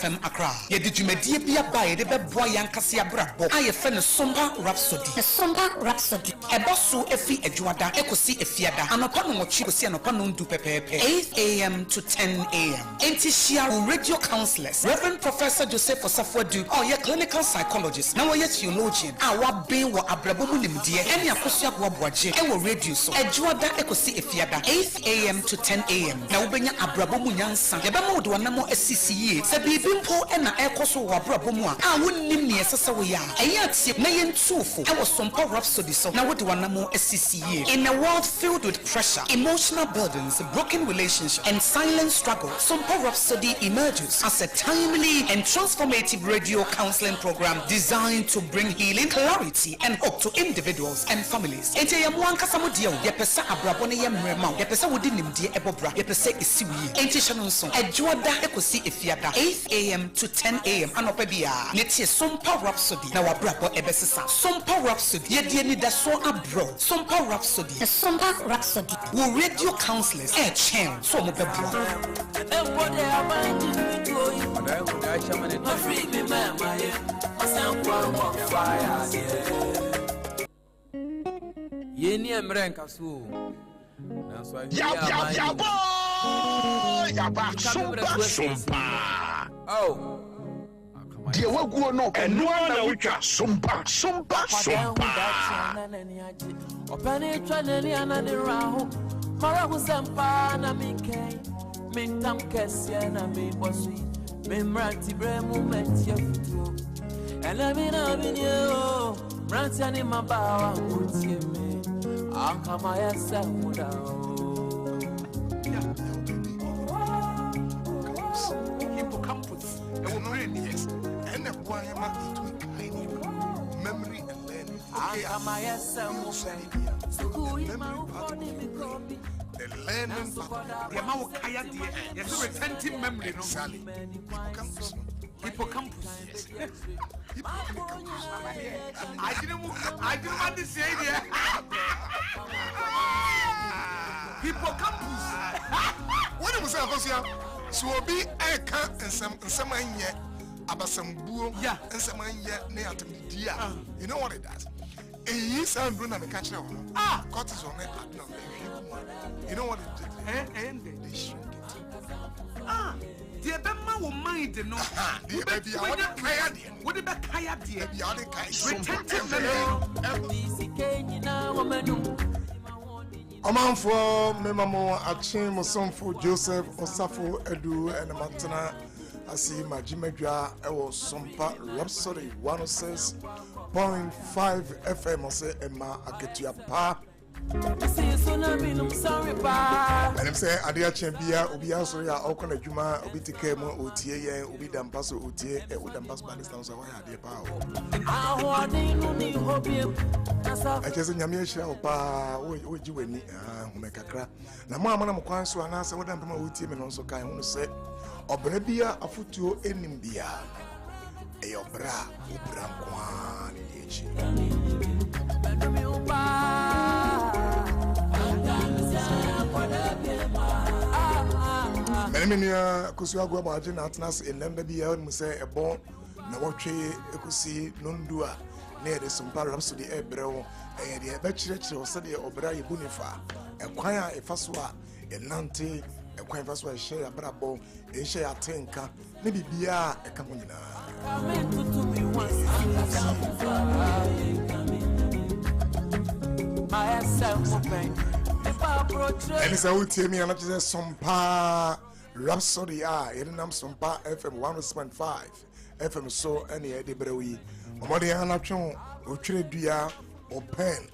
FM Accra. Ye did you media be a buy the boy Yankasia Brabo. I offend a Sompa Rhapsody. The Sompa Rhapsody. A bosso efi ejuada, ekosi efiada. An upon what you see an upon do pepe. 8 a.m. to 10 a.m. Intishia radio counselors. Reverend Professor Joseph Osafo do. Oh, your clinical psychologist. Now you're theologian. Our being what Abrabomu Limdia. Any akosia guabuaje. Ewo radio so. Ejuada ekosi efiada. 8 a.m. to 10 a.m. Now benya Abrabomu Yansan. Yabamo do anamo SCCA. Sebibimpo ena ekoso wa Abrabomu a. Wouldn't near Sasawaya. Ayat Mayan Tufu. I was Sompa Rhapsody so. Now what do anamo SCCA? In a world filled with pressure, emotional burdens, broken relationships, and silent struggle, Sompa Rhapsody emerges as a timely and transformative radio counseling program designed to bring healing, clarity, and hope to individuals and families. Ente ya mwanka samudio, ya pesa abrabone ya mremau, ya pesa wudi nimdie ebobra, ya pesa isiwi. Ente shanonson, ejuada ekosi efiada, 8 a.m. to 10 a.m. Anopebia, netie Sompa Rhapsody, na wabrabo ebesisa. Sompa Rhapsody, ye ni daso abro. Sompa Rhapsody, the Sompa Rhapsody, wo radio counselors, chen, so mo bebwa. Yeni emrenka so. Sompa. Oh. Dear wagu no and no one which are Sompa. Opani chaneli anani raho. Mara husampa na minke. Mintam kesia na mibosui. Mimranti bremu mentia futu. Elamina binyo. Mrantiani mabawa utie me. Akama yasa muda. Hippocampus. Yes. And a quiet memory and learning. Akama yasa muda. The learning The amount kaya dear, yes, retentive memory, no hippocampus. I didn't want to say there. Hippocampus. What was I so be a cat and some yet about some bull, yeah, and some yet near to me, dear. You know what it does? A year's and run and catch now. Cottage on it. You know what it did? And they shrink it. The Bema will mind the no. The baby, I want to kaya dear. What about kaya dear? The other kind Retentive a man for Memamo Achim Osafo Joseph Osafo Edu and Matana. I see my Jimedra. I was Sompa Rhapsody 106.5 FM. I say Emma Aketia Pa. And I'm saying, Adia Chambia, Ubia Soria, Okona Juma, Ubitike, Utie, Ubidam Paso Utie, Udam Pass Banistan, so I had the power. I just in Yamisha, Opa, would you make a crack? Now, Mamma Mquanso, and answer what I'm Utim and also kind of say, Obrebia, a futu enimbia, a obra, Ubram Kwan, Menemia Kusuago Margin Atnas in Lembia, Muse, a bon, Nawache, Ekusi, Nundua, near the Sompa Rhapsody Ebro, and the Betchurch or Sadia Obra Bunifa, a choir, a Faswa, a Nanti, a choir Faswa, a share a brabo, a share a tenka, maybe Bia, a Camunina. And it's out to me, and I just Sompa Rhapsody. It is Sompa FM 106.5 FM. So, any Edibrewi, Omodiana Chon, Uchedia, or pen,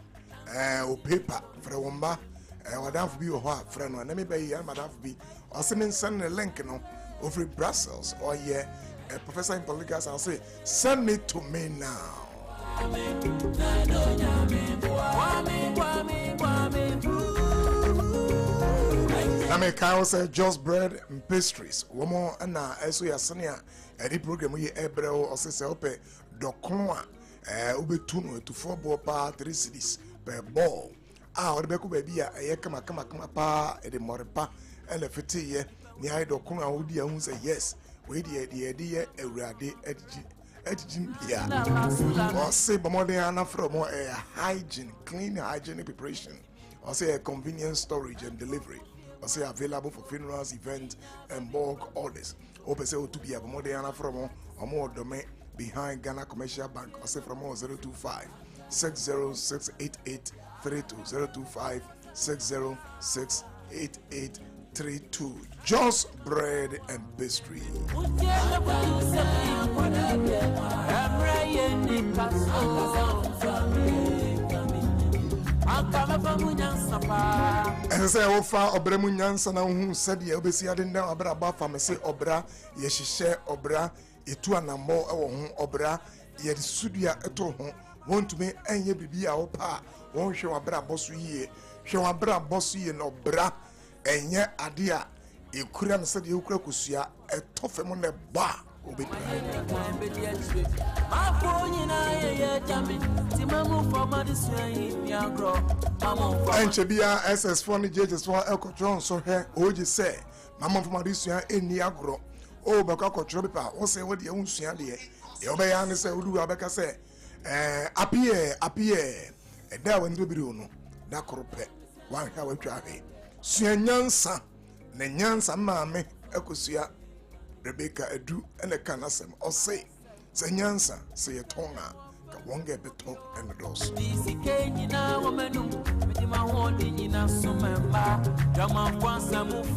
or paper for a wamba, and what have you or friend, and let me pay you, Madame B. Or send a link over Brussels, or yeah, a professor in politics. I'll say, send it to me now. Name Kyle said just bread and pastries. Woman and now as we are senior at the program we ebro or say ope dokonwa ube tunu to 4 ball pa 3 cities per ball. Odebeku baby a kama pa e de morepa ele fiti ye ni ai dokonwa odi ahun say yes we the awurade edging here or say bomodiana from a hygiene clean hygienic preparation or say a convenience storage and delivery or say available for funerals events and bulk orders or say to be a bomodiana from or more domain behind Ghana Commercial Bank or say from 025 6068832 025 6068832 Just Bread and Pastry. And say ofa obremu nyansa na hu said ye obesi ade na obra ba fa me say obra ye hihye obra etu anammo e wo hu obra ye sudua eto ho wontumi enye bibi a opa won hwe wabra boso yie hwe wabra boso yie no obra enye ade a ekura no said ye ekura kusua etofem ne ba obetira enche bia SS4 ni JS4 ekotron so he oji say mama from adisua eni agro o baka kotro pepa wo say wo de ehusua de e obeya ne say odu abeka say apie eda wani bibiri onu da korope wan ha watwa he sua nyansa na nyansa maame ekosua Rebecca edu ene kanasem o say nyansa say yetonga ka wonga beto and dos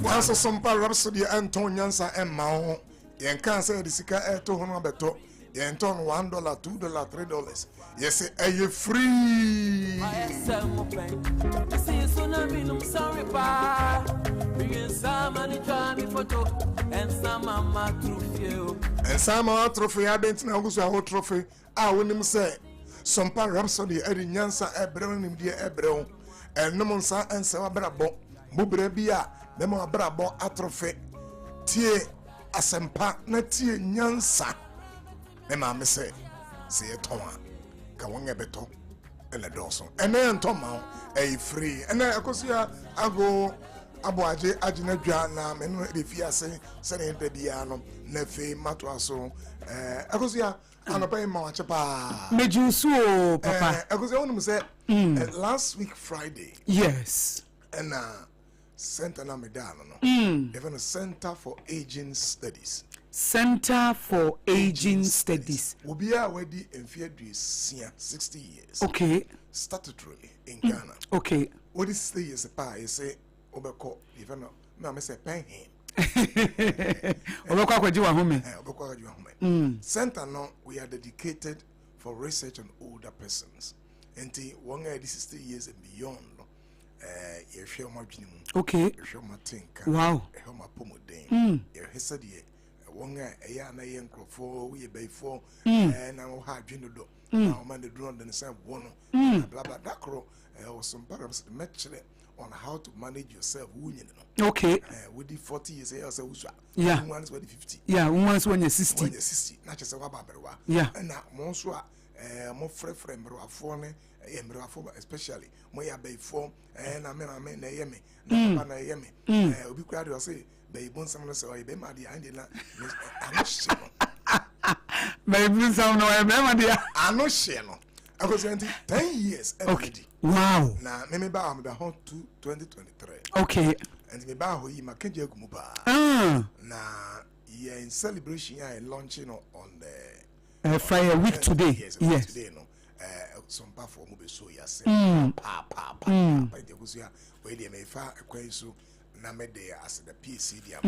Once Sompa Rhapsody Anton Nyansa emma ho yen kan say the sika eto ho no beto yen ton $1 $2 $3 yes say you free and some trophy adent na gusu a trophy a wonim say Sompa Rhapsody eri nyansa ebrel nim die ebrel ennom nsa ense wabrabo mubra bia dem wabrabo atrophy tie asempa na tie nyansa me ma me say yetonwa ka wonga beto ele doso ene ntoma e free ene akosia ago aboaje agina dwa na me no e fi ase se ne de bia no na fe mato aso akosia anopa ma wache pa mejusu o papa akosia wonu say last week Friday yes and center na medano no even a Center for Aging Studies Obia wedi enfiedu 60 years okay statutorily in Ghana okay what is 3 years pa you say obeko even no me say pen obeko akwaji wa home center no we are dedicated for research on older persons and one 60 years and beyond you share my dream okay you share my think wow you my pomoden you said one ya na yen crofo we be for and I ha dwene do na man the drone the same one blah blah that cro some parents metchere on how to manage yourself okay with the 40 years say yeah one's 50 yeah one's when you're 60 na just wa baberwa yeah na mo so mo frefre mroafo ne mroafo especially mo ya be for na me na yeme na papa na yeme obi kura de say be bon some no say be ma dia ande na anohye be bon some no be ma dia anohye no because 10 years okay wow na me ba am be hot 2023 okay and me ba ho yi makeje agumu ba na yeah in celebration I launching on the Friday week today yes today no Sompa for mo be so ya say pa de kusia we dey me fa ekwensu na me dey as the PC dia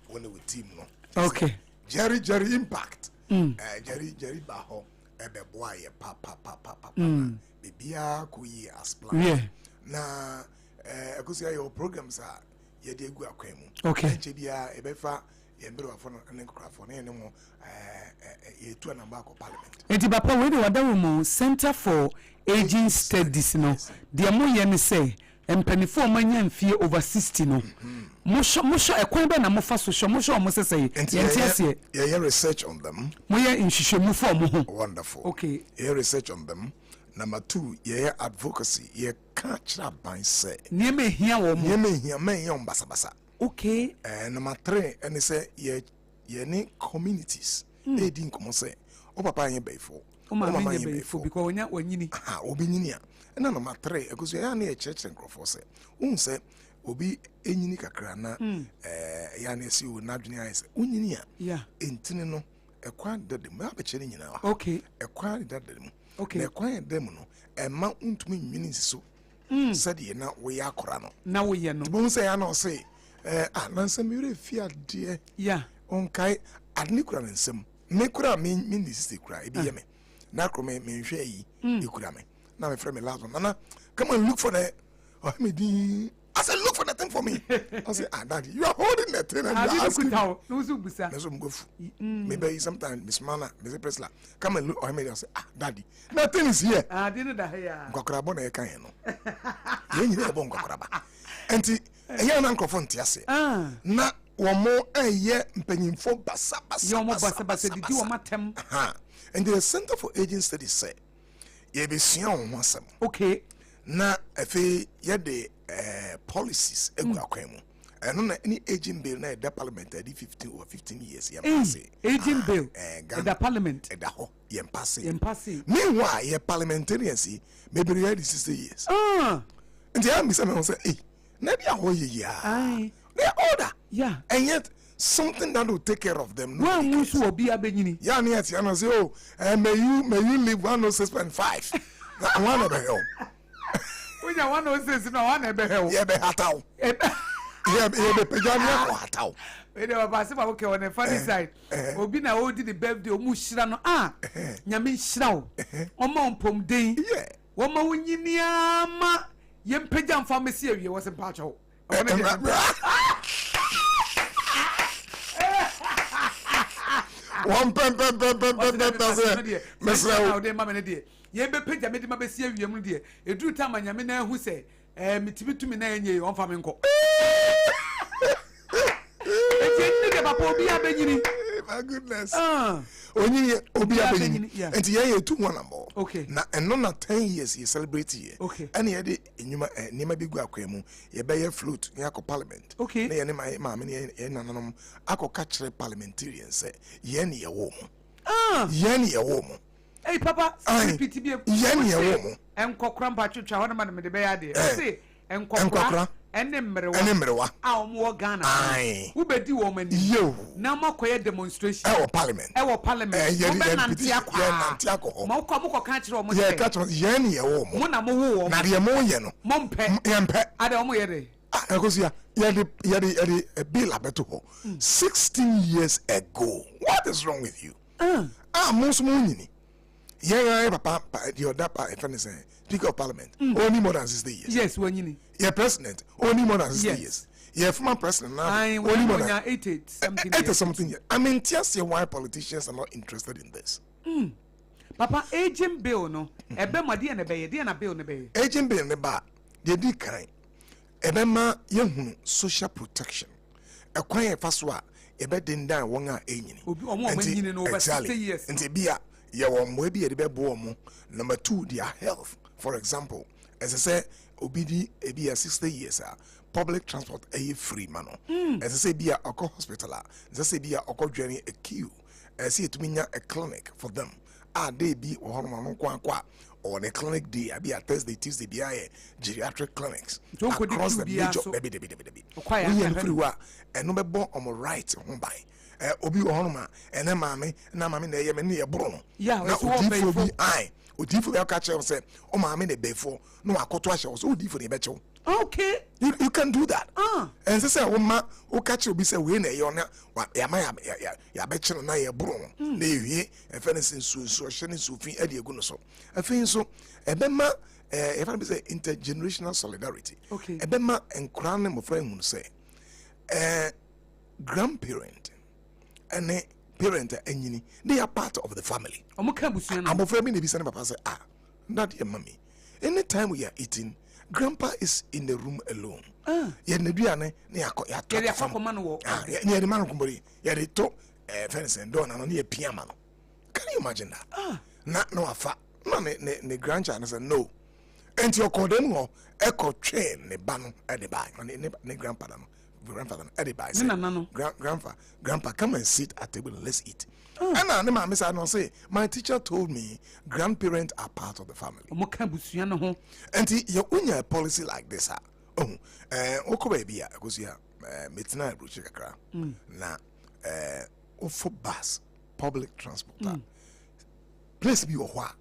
when we team no okay Jerry impact Jerry ba ho e be boy pa bibia ko yi as plan yeah na kusia your programs are ye dey gu akwemu okay enche bia e be fa ye mbere wa fo ne nkrafo ne mo ye tu na ba ko parliament enti papa we dey wada wo Center for Aging Studies no de mo ye ne say empanifo manya mfie over 60 no musho ekwan be na mo fa so musho mo sese ye ye research on them mo ye nhihwemu fo mo ho wonderful okay ye research on them number 2 ye advocacy ye ka kira ban say nieme hia wo mo nieme hia men ye ombasabasa okay number 3 and say ye ye ne communities e di nkomo say o papa yen before o mama yen before because onya wanyini obinyini a na number 3 ekoso ya na e church nkrofo say say obi enyini kakra na ya na esi o na dwene ayi say unyini a entini no ekwa dadem ma be chere nyina wa okay ekwa dadem okay na ekwa dadem no ema untumi nwini nsiso sadi na we yakora no na we ye no bo say ya na say na nsem yure fi ade onkai adni kura nsem me kura me ni sisi kura ebi ye me na kro me nhwe yi ekura me na me frame last one nana come and look for the I said look for the thing for me. I said daddy you are holding that thing and you are asking no so busa na so mgofu maybe sometimes Miss Mana Miss Presla come and look I say daddy nothing is here didn't da here ngakora bo na ye kan ye no ye nyina e bo ngakora ba enti eya na nkrofo ntiase na womo eye mpanyimfo basa didi wo matem and the Center for Aging Studies say ye be sia wo asem okay na afi ye de policies egu akwemu eno na any aging bill na the parliament at 15 years ye pass aging bill the parliament da ho ye pass meanwhile ye parliamentarians maybe ye 60 years and the army say na dia ho ye ya they order and yet something that will take care of them no musu obi abenyini ya na yet ya no say may you live 106.5 na one of the Onya 106 na one ebe he ye be hataw ye be pejani ko hataw we dey baba se ba okay on the funny side obi na o di the birthday o mu hira no nyame hira o o ma mpom den wo ma wunyini ama ye mpeja mfa mesi awie wo se mpacho o one pem mesra o de mama ne de ye be peja me de ma be si awiem no de eduru ta manyame na hu se mitimi na enye on fa me nko eti de papa obi abenyini my goodness onyi obi abenyini enti ye tu one ambo na eno na 10 years ye celebrate here and ye de enyuma nima bi gu akwemu ye be ye float ye akọ parliament na ye ne ma me ye nananom akọ kire parliamentarians say ye ne ye wo mu ye ne ye wo mu hey papa repeat bi ye ne ye wo mu enkokra mpa twetwa ho na ma me de be ya de say enkokra ene mrewa omo Ghana wo bedi wo mani na makoye demonstration e wo parliament wo be nanti akwa ma ko kan kire omo ye ka to ye ne ye wo mo na mo wo na de mo ye no mo mpe ade omo ye de ekosia ye de bill abeto ho 16 years ago what is wrong with you mo so mo nyini ye papa the other Speaker of Parliament only more than 60 years yes wanyini your president only more than 60 years your former president now only more than 80 something years. I mean just why politicians are not interested in this papa aging bill no ebe ma de na be ye de na bill ne be aging bill ne ba de di kan ebe ma ye hunu social protection ekwan ye faso a ebe den dan won a enyini obi omo anyini no over 60 years nti bia ye won mo bi ye de be bo mo number 2 their health. For example, as I say, obidi ebi 60 years public transport free mano. As I say, be a hospital. As I say, be a journey a queue. As I say, a clinic for them. They be or on a clinic day. I be a Thursday, Tuesday, be a geriatric clinics across the major baby. We everywhere and no born on my right home by. Obi ohonoma ene mame na mame na ye me ne ye bro no na odifo bi odifo ya ka che say o mame ne before no akoto ahye so odifo ne be che okay you can do that and say o ma o ka che obi say we na ye ona ya ma ya be che no na ye bro no na ehwie e fe ne sensu hye ne sufin ade egu no so afin so e be ma e fa be say intergenerational solidarity e be ma enkura ne mo fra hu say grandparent and parent enyini they are part of the family omuka busuan I'm afraid me be say papa say not your mommy anytime we are eating grandpa is in the room alone ye na duane na yakọ ye akọkọma no wo ye de man kumbori ye de to fence and door na no ye piama no can you imagine that na no afa na ne grandchild say no enti okodem ho ekọ twen ne ba no e de ba ne grandpa no grandfather Eddie by no. grandpa come and sit at table and let's eat. And I never miss I don't say my teacher told me grandparents are part of the family. And you own a policy like this oko baby because you metina bruche kakra na for bus public transport place be ohwa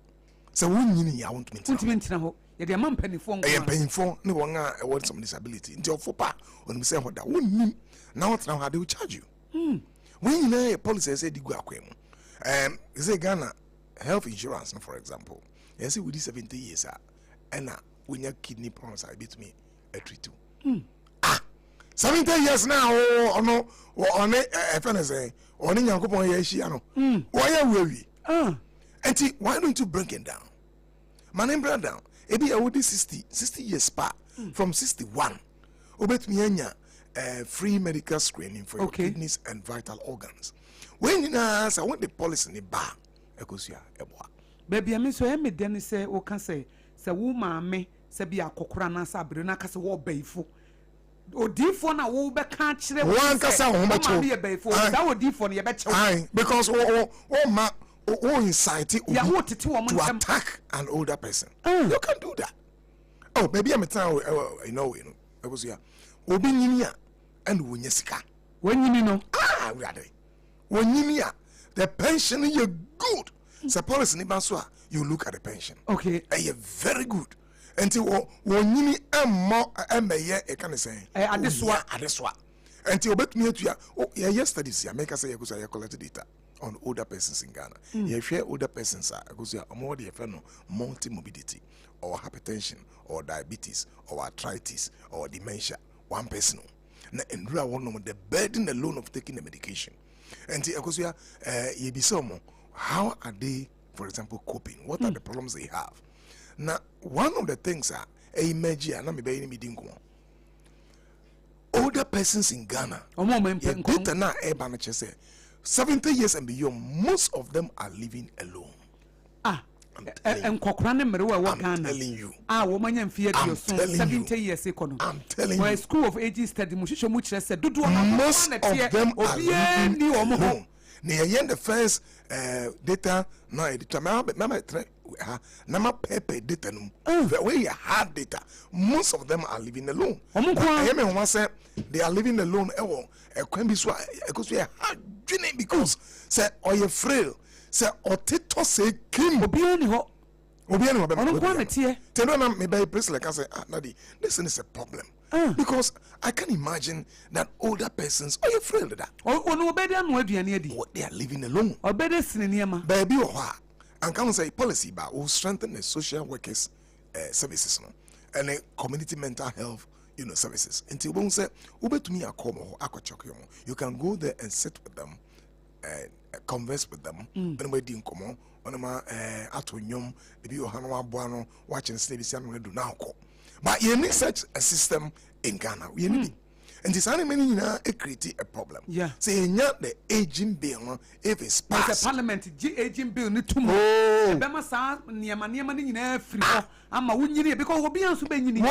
so wonyini ya want mentina ho ye de am panifo nko e panifo ne won a want some disability nti ofopa onim say hoda wonnim na what now how they will charge you when you know a policy say di gu akwem say Ghana health insurance for example you see with 70 years and when your kidney problems I bet me a treat too 70 years now no on FNSA on Yankopon Yashi ano why are we and why don't you bring it down my name bring down ebi I would 60 years spa from 61 obet me anya free medical screening for your kidneys and vital organs when you know I want the policy in the bar ekosia eboa baby I mean so me den say o kan say wo maame say bia kokora na sa abre na ka say wo baifo odifo na wo be ka kire one kasa ho ma cho maame baifo that odifo na ye be chew because ma incite to attack an older person you can do that baby I'm telling you know because yeah obi nyinia and wonyesika wonyini no we are there wonyini the pension is good so policy ni banso you look at the pension you very good until wonyini emmo emeye e kan say adeswa until obetumi atua yesterday see make say you collect data on older persons in Ghana you share older persons because you are more the multi-morbidity or hypertension or diabetes or arthritis or dementia one person na endura one of the burden alone of taking the medication and because you be some how are they for example coping what are the problems they have now one of the things are imagine na me be ni dinko older persons in Ghana data na e ba na say 70 years and beyond most of them are living alone nkokora ne mere wa Ghana womanya mfie dio so 70 years econo I'm telling you school of age study mu hwehwe mu kire se dodo most of them are living ni omo ho na yen the first data na editor na paper data no where you hard data most of them are living alone I mean one say they are living alone e kwan bi so because we are hard because say or you frail say otito say kim obi ani ho be kwa metie tell na me by place like I say nadi this is a problem because I can imagine that older persons are you frail that no obedi anu aduane adi they are living alone obedi sineniema baby o ha and can say policy ba will strengthen the social workers services no and the community mental health services until we say ubetumi akomo akochokyo you can go there and sit with them and converse with them and we din komo onema atonyom ebi ohano aboano watching service and we do now ko but you need such a system in Ghana we need and this many create a problem say the aging bill if it's passed the parliament aging bill ni tumo e be ma sa niema ni nyina free ama wunyini because obi anso be nyini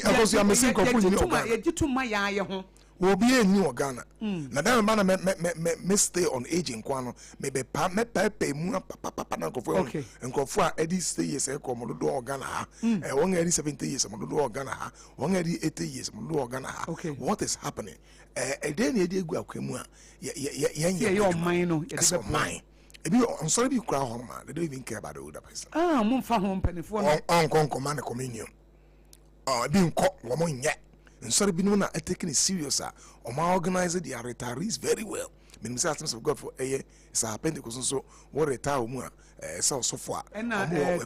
because you are missing tuma ya ye ho will be a new Ghana. Na dan man me stay on aging kwano me be pay mu papa na kofo nkofo a edi stay years e ko mo do Ghana ha e won edi 70 years mo do Ghana ha won edi 80 years mo do Ghana ha what is happening e dey na edi egu akwemu a ye mine no ye dey mine e bi on sorry bi kura ho ma they don't even care about the older person mo mfa ho mpanifo no on man communion bi nko wo mo nye and sorry be known at taking it serious organize the retirees very well mean say of God for it's a Pentecost so what retire mu so far and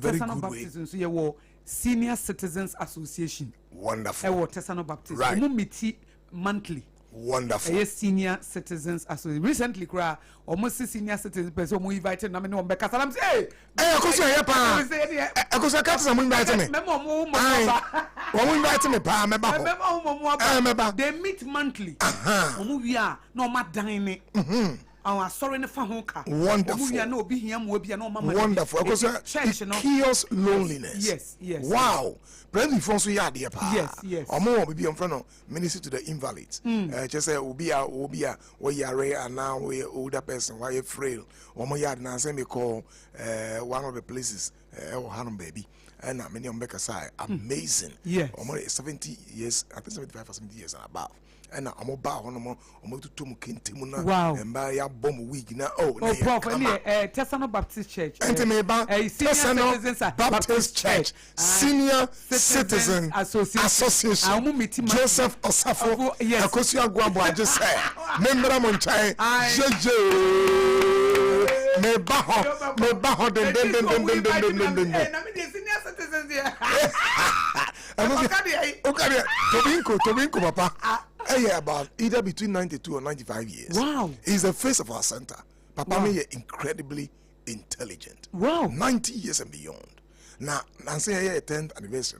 very good way so you Senior Citizens Association wonderful Tesano Baptist mu meet monthly wonderful Senior Citizens Association recently cry almost senior citizens person mu invited na me no mbeka salam say akoso ya pa akoso ka tsa mu invite me we invite me pa me ba they meet monthly omu wi a na o ma dan ni sorry ne fa ho ka wonderful omu na obi hia mo bia na o mama wonderful because it kills loneliness. Yes Wow. President Forson ya de pa. Yes. Omo obi in front of minister to the invalids. Just say obi a we yare and now we older person why you frail. Omo ya na say me call one of the places Hanum baby. And many on Becca side amazing. Omo 70 years, I think 75 or 70 years and above. And I'm about on to Tom Kintimuna. Wow. And by a bomb week now. Tesano Baptist Church. Tesano Baptist Church. Senior Citizen Association. Joseph Osafo. Akosia Guambo, I just said. Member Monchai. Jeje. Me baho. Tobinko, Papa. About either between 92 or 95 years. Wow. He's the face of our center. Papa me incredibly intelligent. Wow. 90 years and beyond. Now, I'm saying 10th anniversary,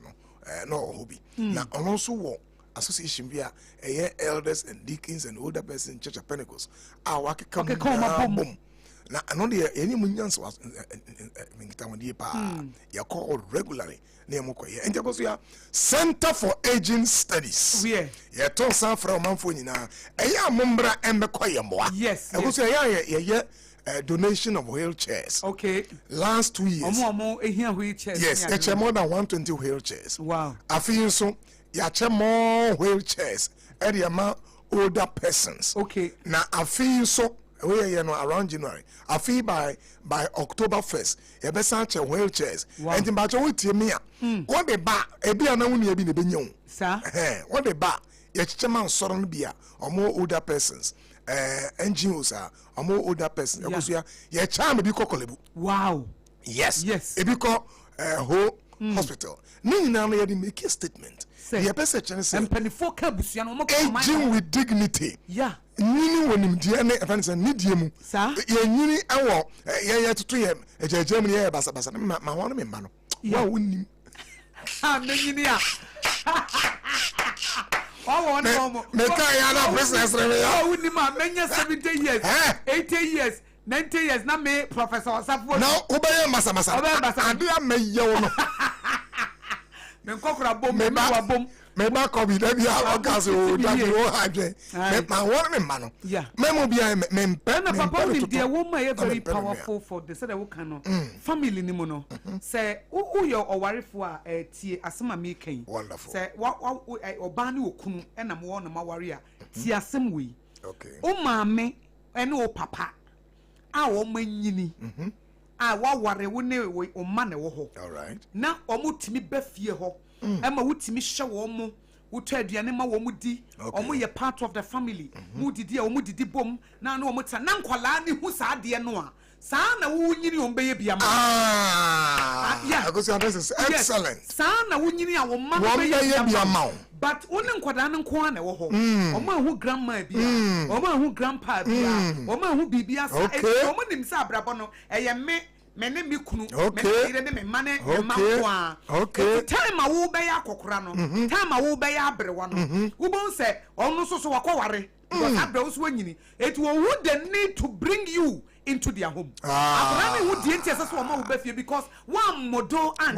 no hobby. Now, also what association via elders and deacons and older persons in Church of Pentecost. Our boom. Now, I know the any munyans was you call regularly. And there goes your Center for Aging Studies. Yeah. Yeah, told some from Manfonina. Mumbra and Mekoyamwa. Yes. I was a donation of wheelchairs. Okay. Last 2 years. Wheelchairs. Yes, it's more than 120 wheelchairs. Wow. I feel so. Yacha more wheelchairs. And the amount older persons. Okay. Now I feel so. We are around January. I feel by October 1st, you better search wheelchairs. Wow. And in Bajo, what the bar, a beer no one be the benyon. Sir, what the bar, your chairman, Soron beer, or more older persons, NGOs or more older persons. Because your charm be cocklebu. Wow. Yes. Yes. If you call whole hospital, Nina make a statement. The person aging with dignity. Yeah. Nini wonim dia ne efan se ne die mu ye nyini ewo ye to yem Germany ye basa ma hono me ma no wa wonim me nyini a me ka ya na business re ya wonim a menya 70 years 80 years 90 years na me Professor Osafo na obeye masa ade ameyewo no me kokora bom me wa bom me ba ko bi da bia ogas o da bi o hadwe me ma won me ma no me mo bia me mpe na papa ni de woman e very powerful for the say that we can family ni mo no say who your owarefo a tie asema me kan say oba ni okunu e na mo won ma ware a tie asem we o maame e na o papa a wo manyini a wa ware wo ne o ma ne wo ho all right na o mutimi ba fie ho ema wutimi hye wo mo wuto aduane ma wo mu di o mo ye part of the family mu didi a wo mu didi bom na na o mo ta na nkwala ni hu sa de no a sa na wo nyini o mbe ye bia ma yeah because this is excellent sa na wo nyini a wo ma mbe ye bia ma but one nkwada ne nko na wo ho o ma hu grandma bia o ma hu grandpa bia o ma hu bibia sa o mo nim sa abrabo no eye me ne me kunu me ire ne me mane me makwa time a wo be ya kokora no time a wo be ya abrewa no wo bon se onu so wakoware because abrewo so anyini it will would the need to bring you into their home abra me wo die ntia so ma wo be fie because one model and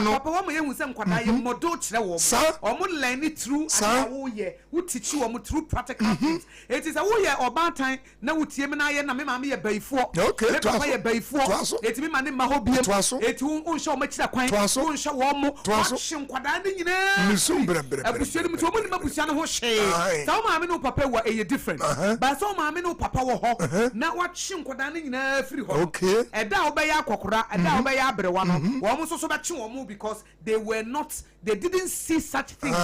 no papa wo me hu se nkwada ye model kire wo o mo learn it through and wo ye wo teach wo mo through practical things it is a wo ye obatan na wo tie me na ye na me ma me ye baifo okay papa ye baifo it me ma ne ma ho biem it wo nsho ma kira kwan wo nsho wo mo hye nkwada ne nyina misum brebre abusia mu to mo ni mabusia ne ho hye so ma me no papa wo e different but so ma me no papa wo ho na hye nkwada ne nyina free ho eda obeya akokora eda obeya abrewa no wo mo so be che wo mo because they didn't see such things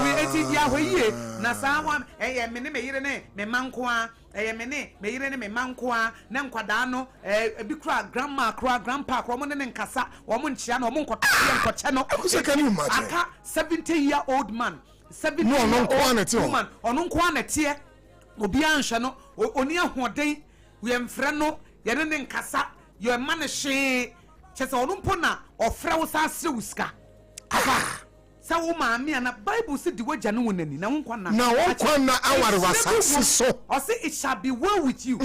we eti dia hoyie na sa wa me ne me yire ne me manko a me yire ne me manko a na nkwada no bi kura grandma kura grandpa kura mo ne nkasa wo mo nchia na wo mo nkoche no aka 70-year-old man 70-year-old man ono nko anete obi anhwe no oni ahoden we mfre no ye ne nkasa ye ma ne hwe chese ono mpo na ofre wo sa asre wuska aba sa wo maame ana Bible say di wagya no wonani na wo nkwa na na wo nkwa na aware wasase so o say it shall be well with you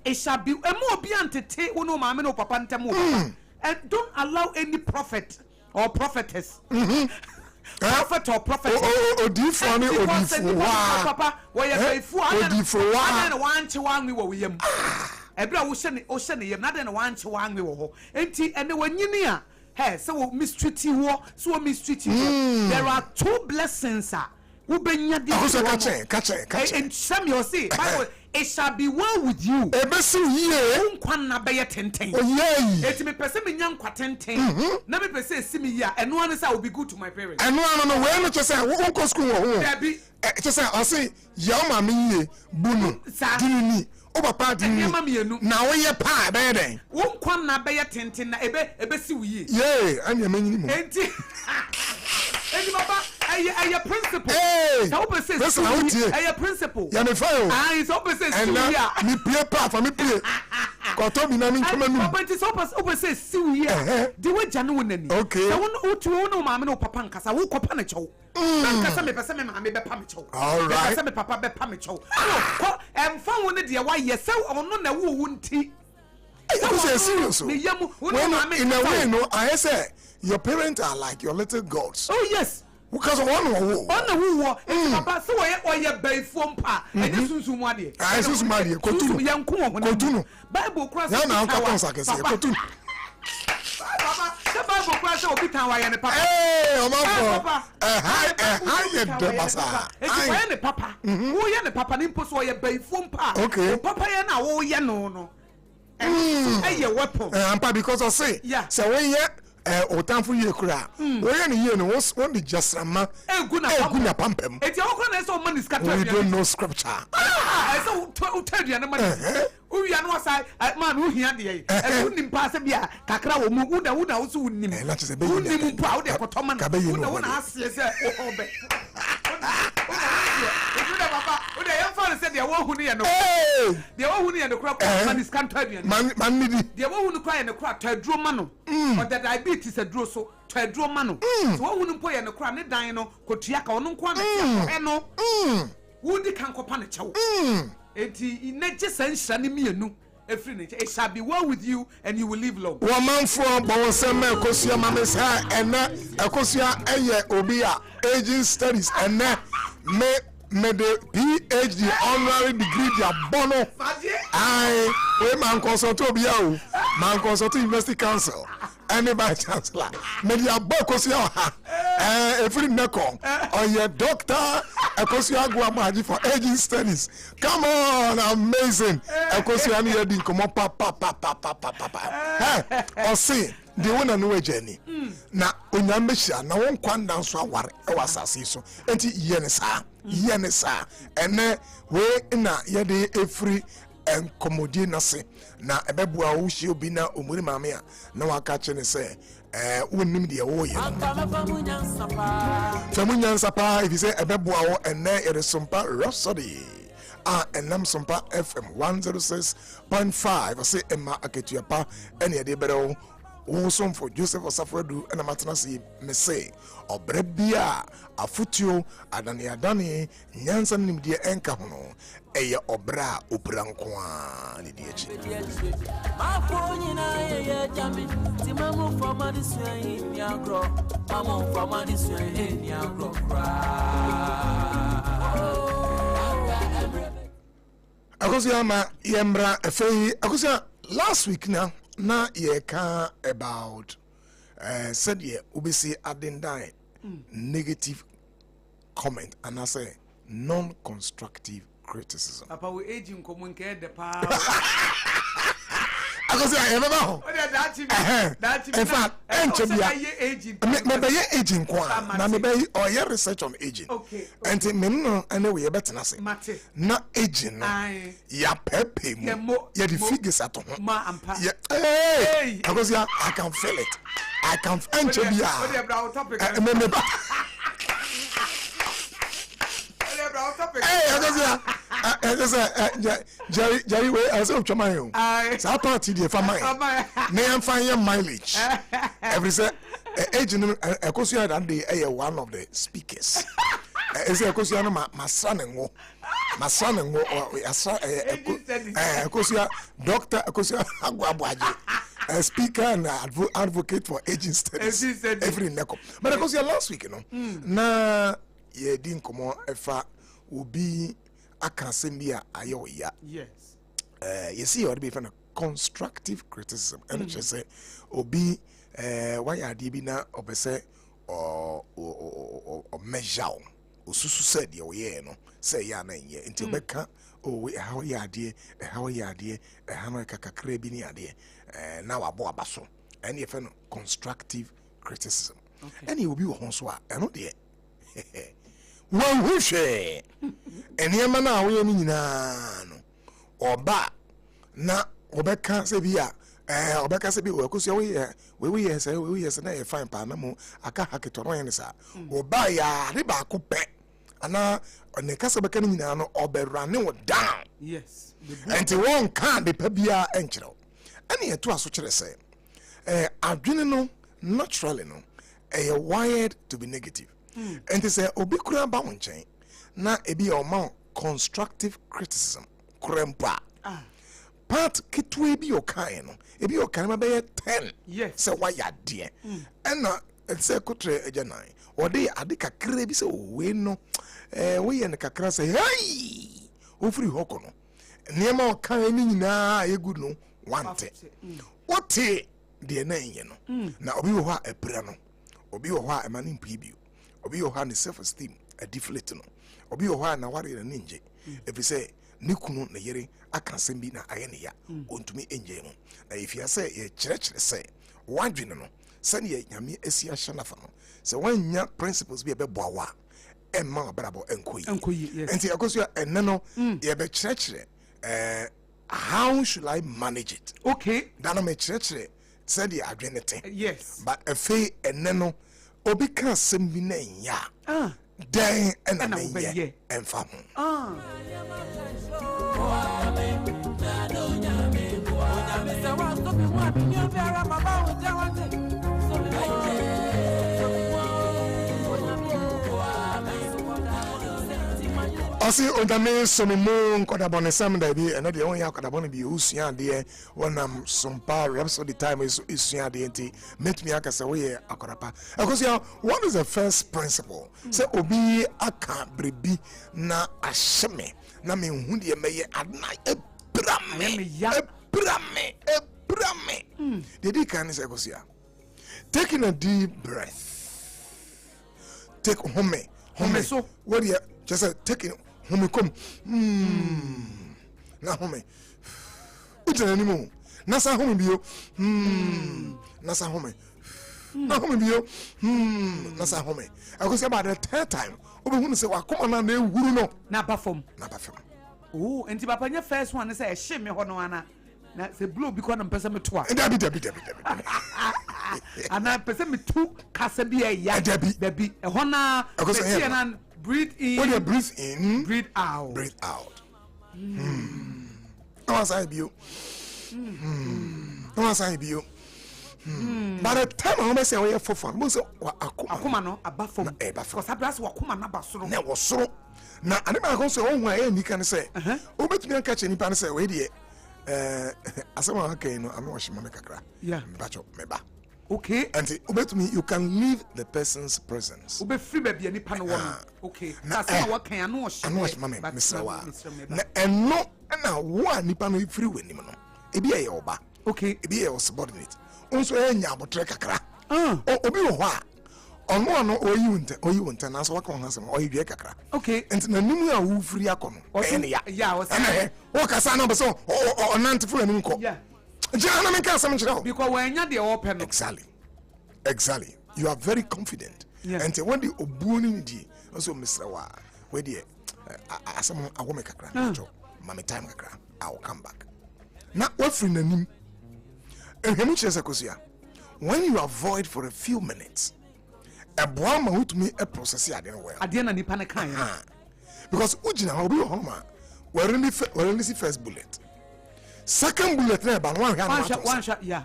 it shall be emo obi antete wo no maame no papa ntem wo papa and don't allow any prophet or prophetess prophet or prophet odifo ni odifo wa papa wo ye baifu odifo wa na wanche wanwe wo yam ebra wo hye ne yam na de na wanche wanwe wo ho enti ene wanyini a hey so wo mistreat wo so wo mistreat wo there are two blessings wo benya de kache and some you see Bible it shall be well with you ebesi yie nkwa na be ye tenten oyei eti me pese me nya nkwa tenten na me pese esimi yi a eno ane say will be good to my parents eno no we no chese wo ko school wo ho chese o say ya ma me yie bunu dinini o papa dinini na wo ye pa be den wo nkwa na be ye tenten na ebesi wo yie ye anya manyini mu enti baba aye principle so open say aye principle ya me fail so open say and me pray pa for me pray koto mi na mi nkoma nu papa nti so open say siw here de wagya no wonani so won utu won maame no papa nkasa wo kopa na chew nkasa me pese me maame be pa me chew nkasa me papa be pa me chew ko emfa won de wa ye se ono na wo wunti so serious me yam won maame in a way no I say your parents are like your little gods. Oh yes. Because one who papa so we baifo mpa enye sunsun mu ade sunsun mu ade kotunu Bible cross na ka sakese kotunu papa the Bible cross obi tan wa ye ne papa o ma fo ye de basa e ne papa wo ye ne papa ni mpo so ye baifo mpa okay papa ye na wo ye no ye weapon ampa because I say so we ye otanfo ye kura we ye ne ye no won the jasrama egu na pampem eti okro na so man scatter we don't know scripture so utadua na man uwia no sai man wo hia de ye egu nim pa se bia kakra wo mu una wo so nim unim pa wo de kotoma na una ase se wo be papa wo de yan fa se de wo hu ne ye no de wo hu ne ye no kura man scatter man ni di de wo hu ne kura ye no kura taduro ma no or the diabetes aduro so taduro ma no so wo hu ne po ye no kura ne dan no kotua ka ono nko na tia no wo di kan kopa ne chew eti inaje sanhira ne mienu efri ne it shall be well with you and you will live long womanfo bo sem ekosua mamesa ena ekosua eye obi a aging studies ena me the PhD honorary degree dia bono ai we man consult obi a o man consult university council any by chancellor me dia bokosia ha efri neko oye doctor ekosia agwamaji for aging studies come on amazing ekosia ni yedi nkomo papa o see the one and no journey na onyamehia na won kwanda nso aware e wasase so enti yene sa ene we na yede efri enkomodie nase na ebebua wo hie obi na omuri maame a na waka chene se wonnim de wo ye famunyansa pa if you say ebebua wo ene ere Sompa Rhapsody enam Sompa FM 106.5 say emma aketua pa ene ye de bere wo for Joseph Osafo ena matena si me say obrabia afutio adane nyansa nim de enka ho no eye obra oprankoa ne de echi mafo nyina ye jami ti mamu fama di suen ni agro mamu fama di suen ni agro kra akosia ma yembra efei akosia last week na ye ka about said ye obisi adendan negative comment and I say non-constructive criticism. Papa we aging komun ke de pa. Because I never know. In fact, me be aging kwa na me be or research on aging. Okay. And me no anyway better na say. Na aging no. Ya pepe mu. Ya the figures at home. Ma ampa. Hey. Because I can feel it. I can enchebia. Jerry, I said, Chamayo. So I party the family. Name fine mileage. Every say, agent Ekosia that day one of the speakers. Is Ekosia my son and Ekosia Dr. Ekosia Agwabaji, a speaker and advocate for aging studies every neko. But Ekosia last week, na ye didn't come on efa will be a casemia ayoya. Yes. You see, or be from a constructive criticism, and just say, obi why are dibina or say or measure. Ususu said yo no say ya na ye until beka oh how ya die how kakra bi ni ade na wabo abaso and ye fe no constructive criticism and you will be won so a eno de wan hu hwe eniema na wo ni nyina no oba na obeka se bi a obeka se bi wakusia we yes na e fine pa na mo aka haketo no yen sa oba ya de ba ko pe ana ne kasa beka ni nyina no oberane wo down. Yes. And one can be pebia enchero ani eto aso kire se adwene no naturally no wired to be negative. And they say obi kura ba won chen na ebi o ma constructive criticism kurempa part kitwe bi o kan no ebi o kan ma be 10. Yes. Say why ya de and na say kotre ejanai ode ade kakra bi say we no we ye ne kakra say hey ofri hoko no niema o kan ni nyina e good no wante what de na yen no na obi wo ha epre no obi wo ha emani mpibio obi wo ha ne self esteem a deflate no obi wo ha na ware na ninje efi say ne kunu na yere aka sembi na ayene ya ontumi enje mu na ifia say ye kyerɛkyerɛ say wadwene no sane ye nyame asia hyana fa no sɛ wanya principles bi ɛbɛboa emma brabo enkoyi enti akoso enne no ye be kyerɛkyerɛ how should I manage it? Okay. Dana me kyerɛkyerɛ sɛ de adwenete. Yes. But afei enne no obi ka asɛm bi na nya den ɛna menye ɛmfa ho. Osi ondame somimu nkodabone sam da bi eno de won ya kodabone bi usua de wonam Sompa Rhapsody time is usua de enti metumi aka se wo ye akorapa because what is the first principle say obi aka brebi na ahyeme na me hu de meye adna ebrame the can is egosia taking a deep breath take home so what you just taking home come na home utana ni mo na sa home bio na sa home na home bio na sa home akosi about the third time obehunu se wakoma na ehuru no na bafom oh enti papa nya first one say ehye me ho no ana na se blow bi ko na mpesa me to a dabi ana pesa me tu kasa bi ya dabi ehɔ na pesi na breathe in. When you breathe in, breathe out. Breathe out. No answer you. No answer you. By the time I say we are for fun, most akuma no abafom. Because abras wakuma na basoro. Na wasoro. Na anima go say on wa ni kan say. Obetumi an catch nipa say we dey asama hakai no am wash mama kakra. Yeah. Bacho meba. Okay. And obetumi you can leave the person's presence. Obe free baby ani pa no one. Okay. Na say what can anu wash. Anu wash mama Mr. Wa. Na eno na wa nipa no free we nim no. Ebi e oba. Okay. Ebi e subordinate. Onso enya abotre kakra. Obi wo ho a ono no oyi wonte na so waka ho asem oyi dwe kakra. Okay. Enti na nimu a wo free akono. Ya wo say. Wo kasa na be so onante fu anim ko. Yeah. Jana me ka asem kire. Because when nya de open. Exactly. You are very confident. Yeah. And when the obuni ndi also Mr. Wa we dey asem agome kakra na jo. Mama time kakra. I will come back. Na what free nanim. Ehemu chese kosia. When you avoid for a few minutes, a boy mahut me a process ade well. Ade na nipa na kan. Because ujina obi ho ma. We really see first bullet. Second bullet na ba one shot, yeah.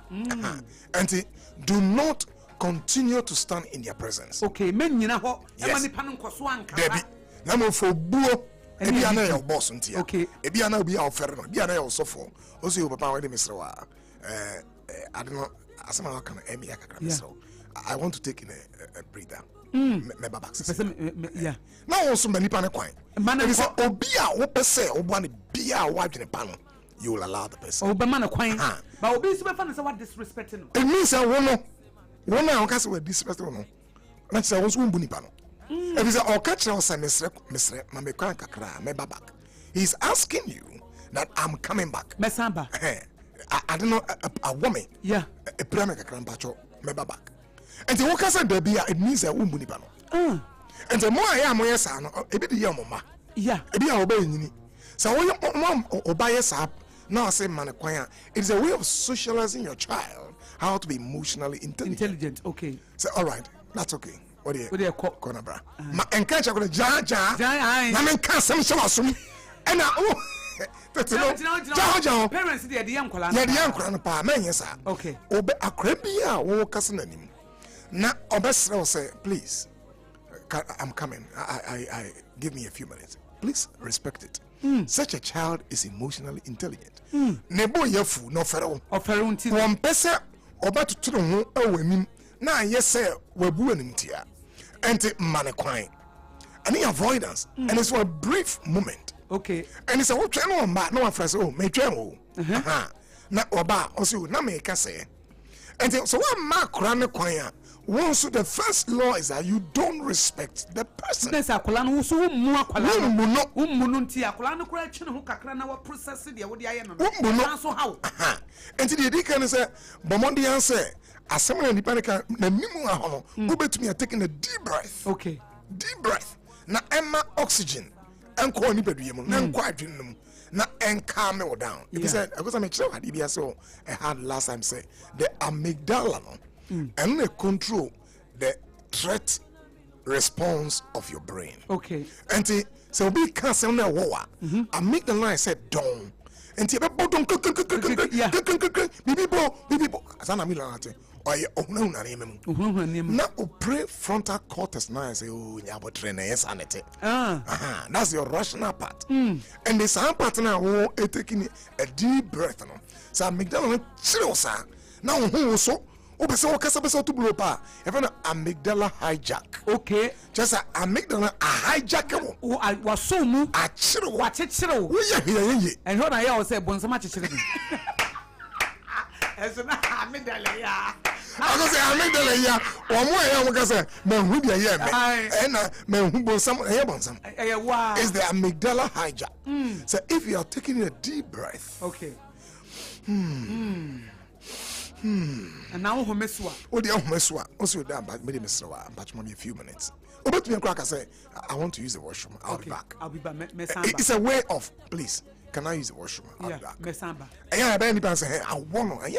And do not continue to stand in their presence. Okay, men nyina ho e Yes. ma nipa no nkoso anka. Debbie, na mo for buo ebi ana your boss ntia. Okay. Ebi ana obi a ofere no, ebi ana your Osafo. O say o papa we dey misrewa. I don't know asema wa kan emi akakra misrewa. I want to take in a breather. Me back. Yeah. Now also many pan kwan. Man If say obi a wo pese wo bua ne bia a wo adwene pa no, you will allow the person. O be man kwan. But obi so be fa no say what disrespecting no. It means that wo no o ka say we disrespect no. Na say wo so wo bu nipa no. If say o ka kire wo say mesre ma me kwan kakra me back. He's asking you that I'm coming back. Mesamba. I don't know a woman. Yeah. A prime kakra mpacho me back. And the worker said there be it means that wo bu nipa no. And the more I am yes no e be the year mama. Yeah. E be a obey nyini. So when mom obey yes up now say man kwan it is a way of socializing your child how to be emotionally intelligent. Okay. So all right, that's okay. What do you corner bra? Ma encourage go ja na men kan sem se wasum. And now parents dey dey yankola. Yeah, the yankola no pa men yes. Okay. Obe akra bia wo kase nanim. Na obesre say please I'm coming. I give me a few minutes. Please respect it. Such a child is emotionally intelligent. Nebo yefu no fero. Ofero nti. One pese oba tuturo ho awanim na yese wabu animtia. Enti mane kwan. Any avoidance and it's for a brief moment. Okay. And it's a what train on back no one friends oh me train oh. Na oba also na me ka say. And so what mark kran kwan once the first law is that you don't respect the person. Nesa akola no so mu akola no. Ummu no nti akola no kura twe ho kakra na wa process de wo de aye no. Ummu so how? And the dey kan say bomondi answer asem na nipa ka na nimu ahono ubetumi taking a deep breath. Okay. Deep breath. Na emma oxygen enko ni bedue mu na enko adwene mu na calm me down. It said because I'm sure had so I had last time say the amygdala no and they control the threat response of your brain. Okay. And so be cancel na war. Amygdala said down. And ti be bodon bibi asana mi la ate oye ohuna na nemu na opre frontal cortex na say oh nya botre na yes anete that's your rational part and the sound part na wo taking a deep breath no so amygdala chiro sa na wo so o be se o kasa be se to blow pa e fa na amygdala hijack. Okay. Just amygdala a hijack wo wa so mu a chiro wa chechire wo ye and what I hear say bonsama chechire bi eso na amygdala ya I go say amygdala ya o mo e mo ka say me hu dia ye me e na me hu bonsam e bonsam wow is the amygdala hijack. So if you are taking a deep breath, okay. And now homeswa. Oh, the homeswa. Also, that but maybe Mr. But maybe a few minutes. Oh, but me crack. I say I want to use the washroom. I'll be back. I'll be back. It's a way of please. Can I use the washroom? I'll be back. Mesamba. Yeah, I any say I want to.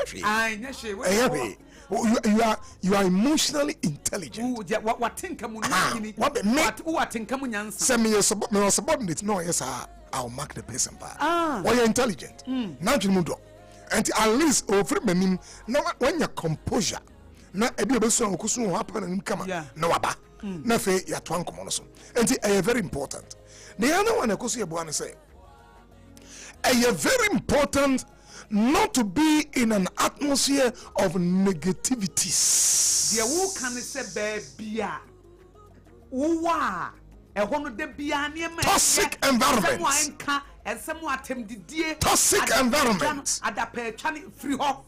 You are emotionally intelligent. What think I'm what think I'm nyansa. Send me your subordinate. No, yes, I'll mark the person back. Or you're intelligent. Now you move. And at least over menim na when your composure na ebi obeso okusu ho happen na kama na waba na fe ya twan komo so and it very important. The other one ekosu ebo an say very important not to be in an atmosphere of negativities. The wo kan say bia wa toxic environment. Toxic environment. Free hop.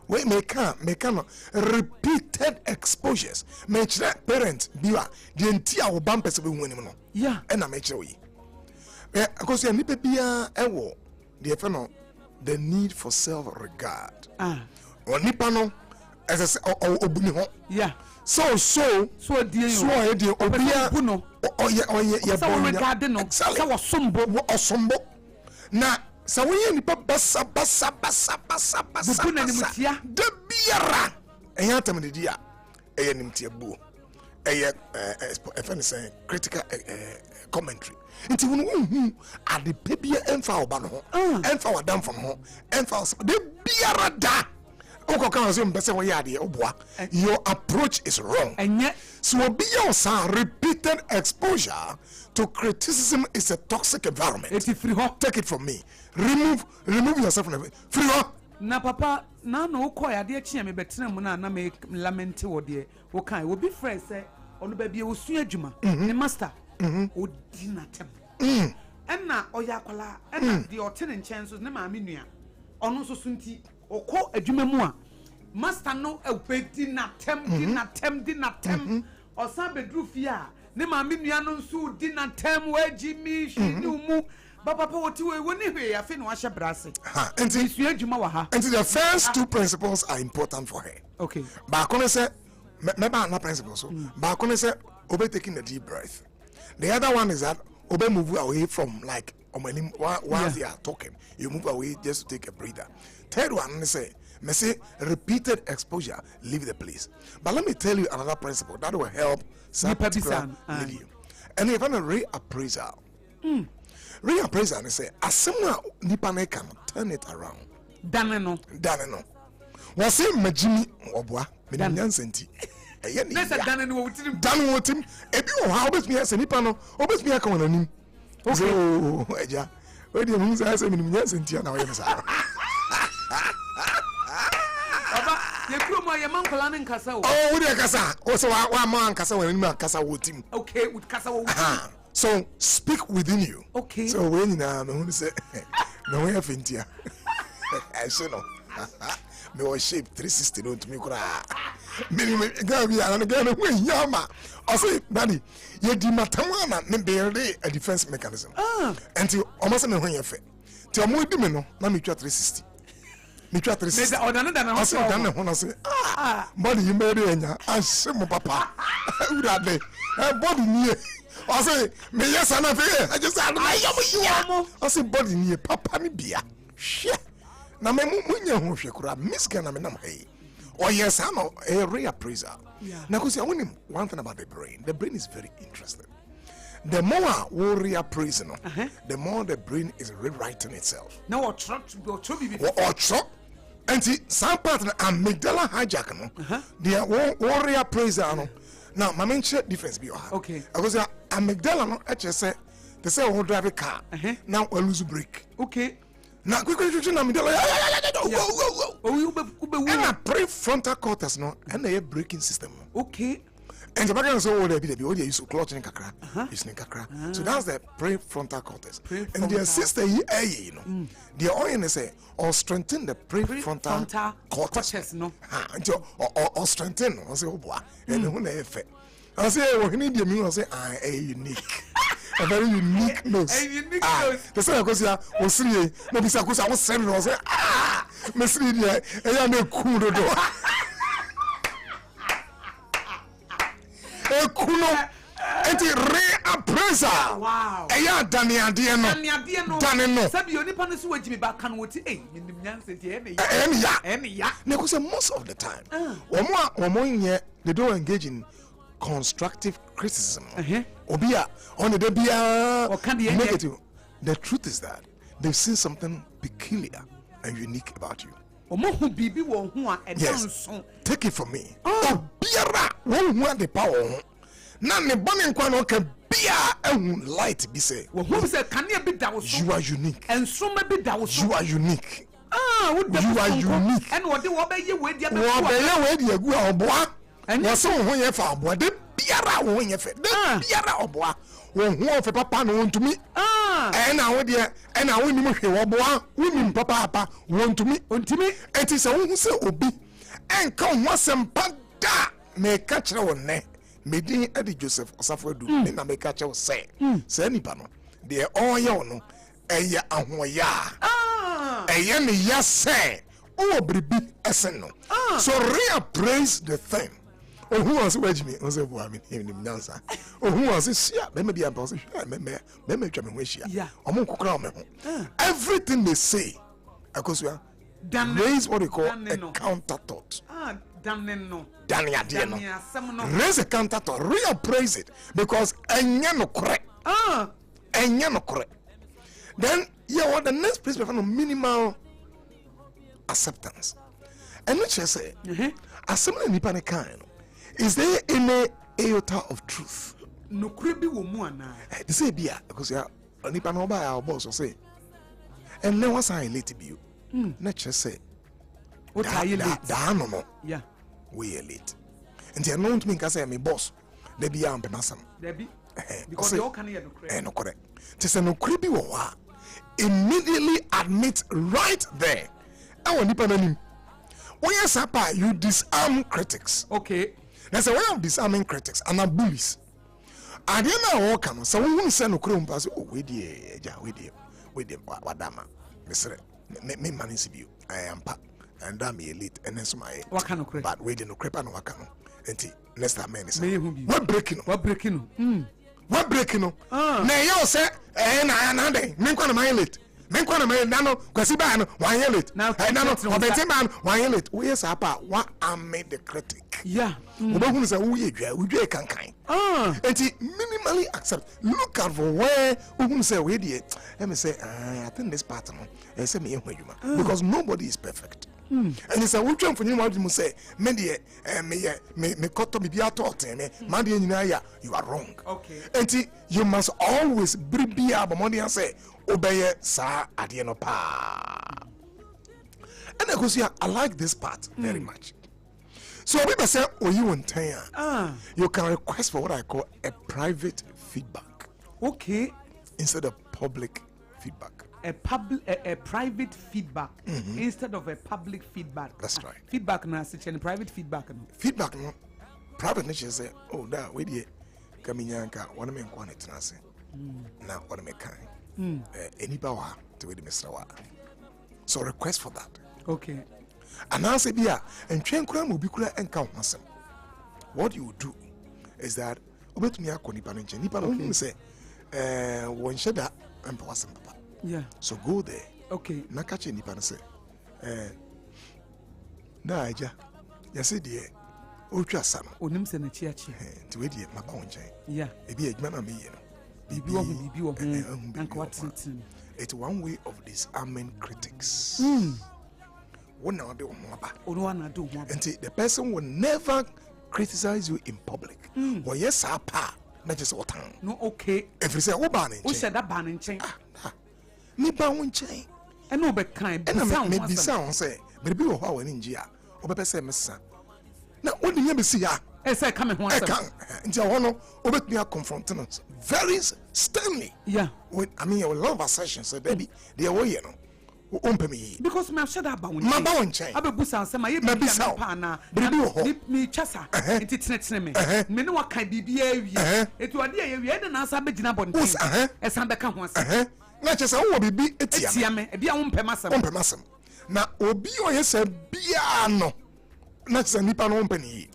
We make repeated exposures. Make parents biwa the entire bumpers be winning no. Yeah. And I make sure we. Because you need to be the need for self-regard. Onipano as I say obuni. Yeah. So dear obia buno regard no so sombo na so we nipa basa de biara eya tam de dia eya nimtia bu eya say critical commentary nti wonu ade pebia emfa oba no ho emfa wadam fo no ho emfa de biara da Your approach is wrong. So be your repeated exposure to criticism is a toxic environment. Take it from me. Remove yourself from it. Free na papa na no ko ya de chia me betena mu na me lament wo de wo kan wo be friend say onu ba bia wo su adwuma ne master o di na tem enna oya kwala enna de otene nchen so ne ma me nua onu so sunti okọ adwuma mu a master no di na tem osan bedru fi a ne ma me nua no nso di na tem wa ji mi hwinu mu Papa, what you will anyway, I think was a brassy. And the first two principles are important for her. Okay. Bakone say, maybe not principles. So, Bakone say, obey taking a deep breath. The other one is that obey move away from like while they are talking. You move away just to take a breather. Third one is say, repeated exposure, leave the place. But let me tell you another principle that will help some particular lady. And if I'm a reappraisal. Reappraisal and say, as someone Nipane can turn it around. Daneno. Was it Majimi Obwa? Median Senti. Yes, Daneno with him. Done with him. If you how best me as a Nipano, obey me a common. Oh, Eja. Where do you mean? I say, Median Senti and I am sorry. Oh, dear Casa. Also, one man Casa when Casa with him. Okay, with Casa. So speak within you. Okay. So when you know, say, no, we have India. I say no. Me was shape 360 don't me cry. Me girl, and again, when Yama. I say, Daddy, you did not a defense mechanism. Until almost when you're fit. Till more dimino, now me try 360. Me try 360. I say, Dana, I say, body you made it, I say, my papa. Who that day? Body near. I say, me yes, and I just said, I say, body near papa ni beer. Shit. Now, my munya who she could have miscan and I'm hey. Or yes, I'm a reappraiser. Now, because I want him one thing about the brain. The brain is very interesting. The more we reappraise, the more the brain is rewriting itself. Now, or truck. And see, some part of amygdala hijack, they are reappraiser. Now, my main difference be okay. Because amygdala no HSA they say we drive a car. Now we lose brake. Okay. Now quickly amygdala go. And a prefrontal cortex no and a braking system. Okay. And the background so they use clutch in kakra. So that's the prefrontal cortex. And the sister you know. The oil say or strengthen the prefrontal cortex no. Or strengthen or say and when they effect. I say what need the mean say a unique. A very unique nose. A unique nose. The same because ya was no bisa because I was saying was say Miss Lydia I am a cool do. A cool enti reappraisal. Wow. Eya Daniel no. Sabi oni pa no so wagimi ba kan woti minim nyanse tie ene ya. Because most of the time omo they don't engage in constructive criticism. Obia on the bia negative. The truth is that they've seen something peculiar and unique about you. Yes. Take it from me. Biara won the power. Na ne bonin kwa no ka bia light be say. You are unique. And so maybe that was you are unique. You are unique. And what they will be we dia be gu oboa. And so won ye fa oboa de biara won ye fa. De biara oboa. Won fe papa no won to me. And now there and now we hwe oboa. Won papa won to me. It is a won say obi. And come wasem da me ka kire won ne. Medin Eddie Joseph Osafo do me na me ka kire say. Say nipa no. De oye no eye ahoya. Eye ne ya say. Oh bribi esen no. So reappraise the thing. Oh, who wants to wedge me? Who wants to see? Maybe I'm possible. Yeah. Everything they say, because we are raise what they call a counter thought. Raise a counter thought. Reappraise it because no correct. No correct. Then you want the next principle of minimal acceptance. And which I say, as similar nipa ne kind, is there any iota of truth? No creepy woman. They say beer because you are nipa no buy our boss or say. And then once I late to you, nature say, what are you late? No, yeah, we are late. And they don't mean I say me boss. They be am penasam. They be because they all can hear no correct. No correct. Just no creepy wa. Immediately admit right there. I want nipa nanim. When you sapa, you disarm critics. Okay. That's a way of disarming critics and not bullies. I didn't know what come. So we won't send no chrome pass. Oh, we did, wadama. Mister, me manage you. I am pa, and damn me elite, and then my. What kind of crap? But we didn't creep on what can. And next time, man, what breaking? What breaking? Nay, you say, and I am day. Men can my elite. Men can my nano, Quasiban, one elite. Now, I know, or the man, one elite. Where's up? What I made the critic. Yeah. Who say we can kind. And he minimally accept. Look out for where who say we did. Let me say, I think this pattern is me because nobody is perfect. And it's a which one for you want to say, me cut to be a thought, you are wrong. Okay. And you must always be up money and say, obey, sir, at the end of pa. And I go see, I like this part very much. So people say, oh, you want to you can request for what I call a private feedback. Okay. Instead of public feedback. A private feedback instead of a public feedback. That's right. Feedback na such and private feedback no. Feedback no. Private nature say, oh, that we did. Kaminyanka, one man quantity nase. Now one man kind. Any power to with Mr. Wa. So request for that. Okay. And now say, yeah, and train crime will be clear and count myself. What you do is that, obey me a conipan, Nipan say, one shedder and pass papa. Yeah. So go there. Okay. Nakachi Nipan say, Naja, yes, dear, Ultra Sam, Onim Senachi, to wait yet, my bone chain. Yeah. A be a man of me, it's one way of disarming critics. One now do more. And the person will never criticize you in public. Well, yes, pa, not just what time. No, okay. If you say, oh, banning, who said that banning chain? Me bound chain. And no, but kind. And I may be sound say, but be how in India, or better say, Miss Son. Now, what do you see? I say, come and I can't. Until one of me are confronting us very sternly. Yeah. When I mean, your love session, so baby, they are way, you know. Because me shut up about my bone chain. I be busa say my be so pana. Me chasa. It tnet me. Me no kan bibia wi. Etu ade ye wi e na asa be gina bonten. E san be ka ho asa. Na chesa wo bibi etia me. E bia wo mpem asem. Na obi o ye se bia no. Na chesa nipa no mpani.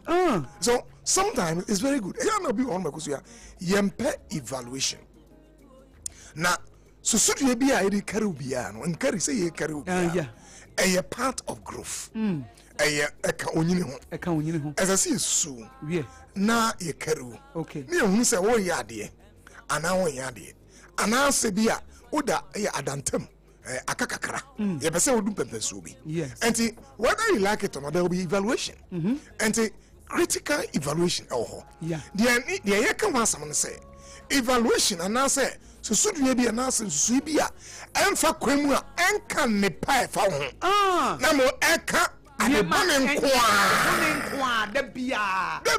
So sometimes it's very good. E ya no be on because you yempe evaluation. Na so you be a caribbean and carry say caribbean. A part of growth. A as I see soon. Yeah. Na ye caru. Okay. Me who say oh yade. Ana oh yade. Ana se bia oda ya adantem. Akakakra. Ye be say odu pempe so bi. Yes. And whether you like it or not, there will be evaluation. And critical evaluation. Oh. Yeah. The can want someone say evaluation and I say so should you be an answer to Subia and for Quimua and can ne pie for Namo Eka and the Bunning Qua the Biada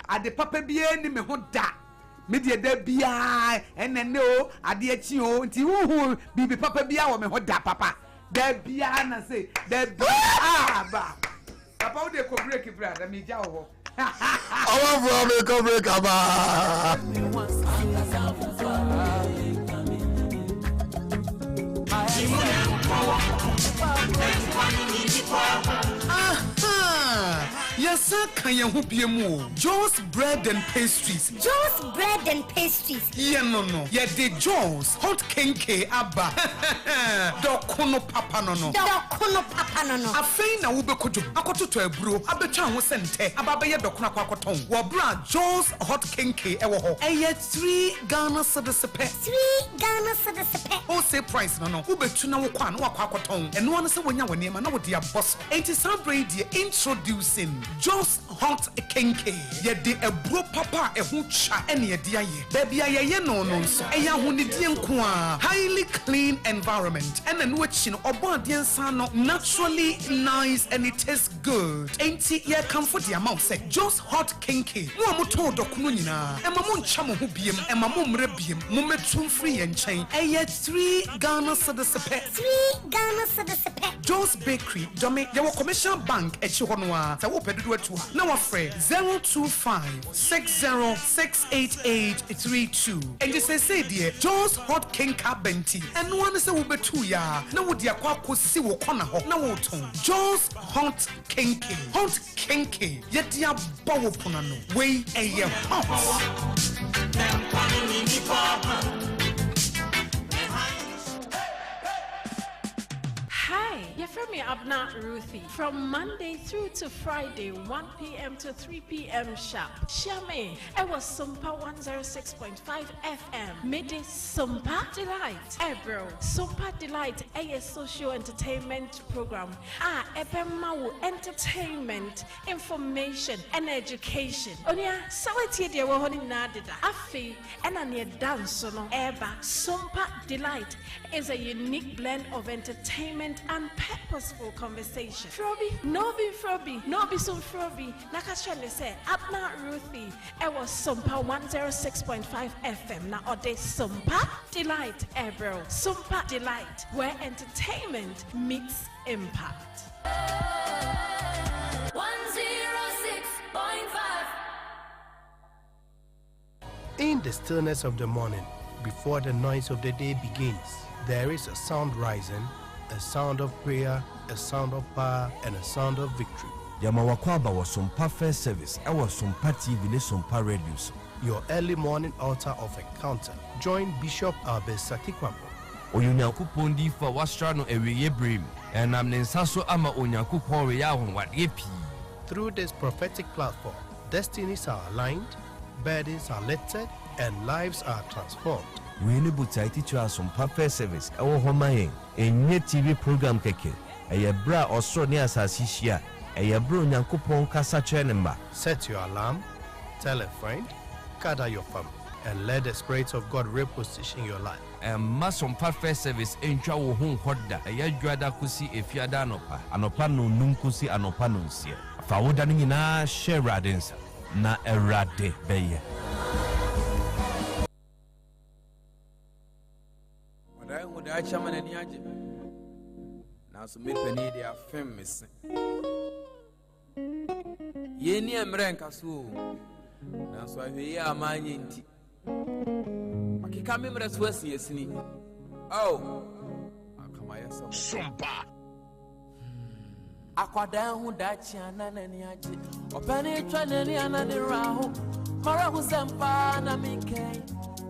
at the Papa Bien me hoda media de bia and then no adiachio until be Papa Bia or me hoda papa de bia na say de ba Papa de ko break brother me jawo our brother come break aba. Yes, Yesa kanya hu biemu. Joe's bread and pastries. Joe's bread and pastries. Yeah, no. Yeah, the Joe's hot kenke abba. Dokono papa no. Dokono papa no. Afei na wo bekojo. Akoto to eburo. Abetwa ho sente. Ababa ye dokono akwakoton. Wo bra Joe's hot kenke ewo ho. Eye 3 Ghana cedis per. 3 Ghana cedis per. O say price no. Wo betu na wo kwa na akwakoton. Eno anu se wonya woni ma na wo dia boss. Enti sabre dia introducing Joe's hot kenke. Ye de eburo papa ehu cha ene ye dia ye. Baby aye no nso. Eya hunidie nko a. Highly clean environment. And then which no obo adiensa no naturally nice and it tastes good. Enti ye comfort the amount say Joe's hot kenke. Mo amoto dokuno nyina. Ema mo ncha mo ho biem. Ema mo mre biem. Mo metum free enchen. Eye 3 Ghana cedis per. 3 Ghana cedis per. Joe's Bakery, Domi, your commercial bank at Chihuahua, the open to it. Now, afraid 025-60-68832. And you say, dear, Joe's hot kenka benti. And one is a ubetuya. Now, would your quack see what corner hop? Now, Joe's hot kenke. Hot kenke. Yet, dear bow punano. Way a year hot. Hi, you're from me Abna Ruthie. From Monday through to Friday, 1 p.m. to 3 p.m. sharp. Shame, it was Sompa 106.5 FM. Midday Sompa Delight. Bro, Sompa Delight, a social entertainment program. Ebemawu entertainment, information, and education. Onia, sality de wahoni nadida. Afi, and a dance no eba. Sompa Delight is a unique blend of entertainment and purposeful conversation. Frobi, no be Frobi, no be some Frobi. Nakashane say, Abna Ruthie, it was Sompa 106.5 FM. Now, ode Sompa Delight, bro. Sompa Delight, where entertainment meets impact. 106.5. In the stillness of the morning, before the noise of the day begins, there is a sound rising, a sound of prayer, a sound of power, and a sound of victory. Yamawakwaba was Sompa First Service. I was Sompa TV, Sompa Radio. Your early morning altar of encounter. Join Bishop Albesatikwambo. Onyankopon di fa wastrano ewiye brim. Enam nensaso ama onyankopon we ya honwade pi. Through this prophetic platform, destinies are aligned, burdens are lifted, and lives are transformed. We need to teach us Sompa First Service. Our home a TV program keke. A bra or so near Sasisia. A bro Yankupon Casa Chenemba. Set your alarm, tell a friend, gather your family, and let the Spirit of God reposition your life. And Sompa First Service in Chawo Hon Hoda. A yagada kusi efiada anopa. Anopa no nunkusi anopa nunsia. Fawodani na share radens. Na erade beye. I chairman and yaji. Now, so me penny they are famous. Ye near Mrenka so. Now, so I hear my yinti. I can't remember as well, yes, ni. Oh, come I some Sompa. Aquada who dachiana and yaji. Or penny tranny and the raho. Mara who sampa na minke.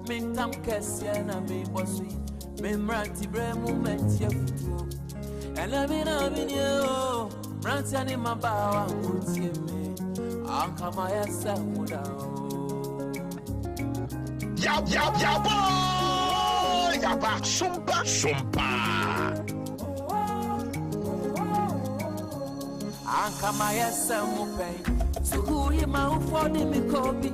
Mintam Cassiana me was sweet. Memranti bremu mentia futu. And I mean you. Rantiani mabawa untie me. Anka maya samuda. Ya boy! Yaba Sompa. Anka maya samupe. Sukuri ma ufodi mikobi.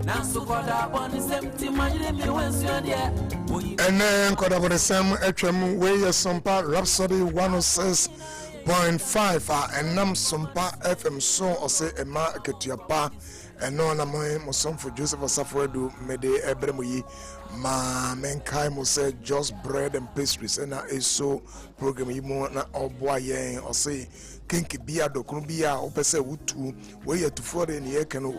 Nasukoda boni semti majire mi wensyo dia. And then Kodabodesem HM way Sompa Rhapsody 106.5 and Nam Sompa FM so or say Emma Ketiapa and no na moy mosom for Joseph Osafo do mede ebremuyi ma menkai mo say just bread and pastries and is so program yi mo na oboa yen or say kinki bia dokunu bia opese wutu we yetufo de ne yekano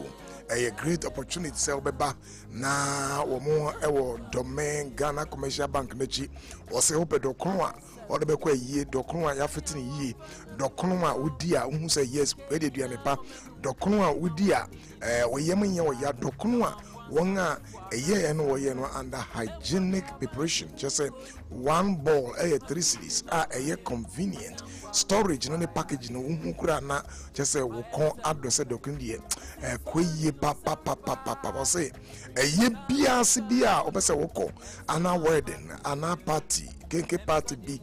a great opportunity sɛ wobɛba na wɔn ɛwɔ domain Ghana Commercial Bank n'akyi wɔsɛ wopɛ dɔkono a wɔde bɛkɔ ayie dɔkono a yɛafete ne yie dɔkono a wodi a wohu sɛ yes wɔde aduane pa dɔkono a wodi a wɔyɛ mu nyɛ wɔyɛ dɔkono a wɔn a ɛyɛ no wɔyɛ no under hygienic preparation just say one ball 3 cedis a ɛyɛ convenient storage no ne package no wohu kura na just say wo kon ado sɛ dɔkono deɛ koyie papa wɔsɛ ɛyɛ biase bia wɔbɛsɛ wokɔ ana wedding ana party kenke party bi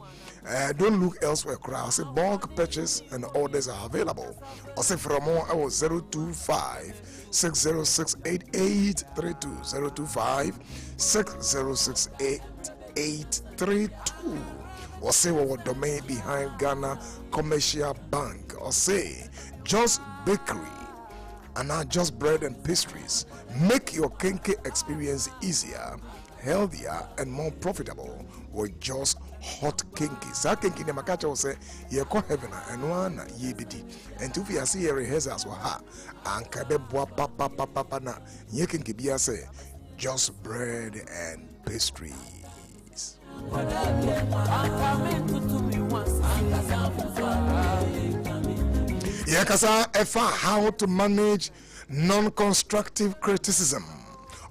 don't look elsewhere crowd say bulk purchase and orders are available also from more 025 606 8832 025 606 8832 or say what domain behind Ghana Commercial Bank or say Just Bakery and not Just Bread and Pastries make your kenke experience easier, healthier and more profitable with just hot kinky. Sa kinky ne makacha will say ye ko heaven and one ye bidi. And if you see your rehearsals wa ha and kabe boa papa na ye kinky bia say just bread and pastries. Yeah, kasa efa how to manage non-constructive criticism.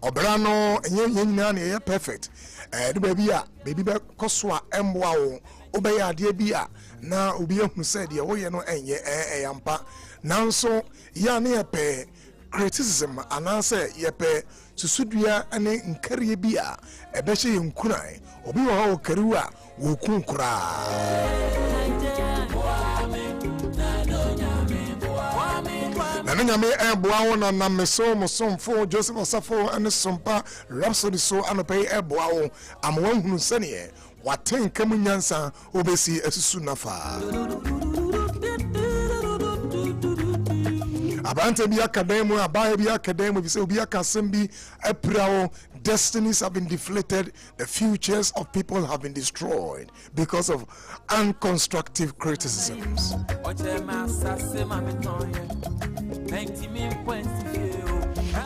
Obrano nyina na perfect. The baby be koswa emwa wo obey ade bia na obi ehunu said ye wo ye no enye yampa nanso ya na ye criticism anase ye pe susudua ane nkariye bia ebehye ye nkuran obi wo ha wo kariwu a wo kunkura na nyame eboa wo na meso musomfo Joseph Osafo and Sompa Rhapsody so anopai eboa wo amwan hunu sene waten kam nyansa obesi asusu nafa abante bi akademu abaye bi akademu bi se obi akasem bi aprawo. Destinies have been deflated, the futures of people have been destroyed because of unconstructive criticisms.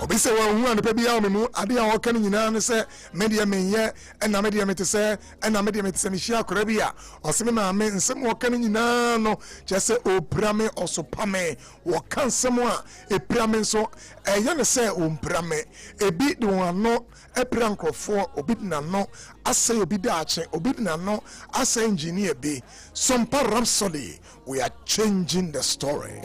Obi se wa hu an pe bia me mu ade a wokan nyina ne se media menye na media mete se na media mete se me hia akora bia oseme ma me nsem wokan nyina no che se oprame osopame wokan nsem a eprame so eye ne se omprame ebi de wano epra nkrofo obi na no ase obi da ache obi na no ase engineer be Sompa Rhapsody we are changing the story.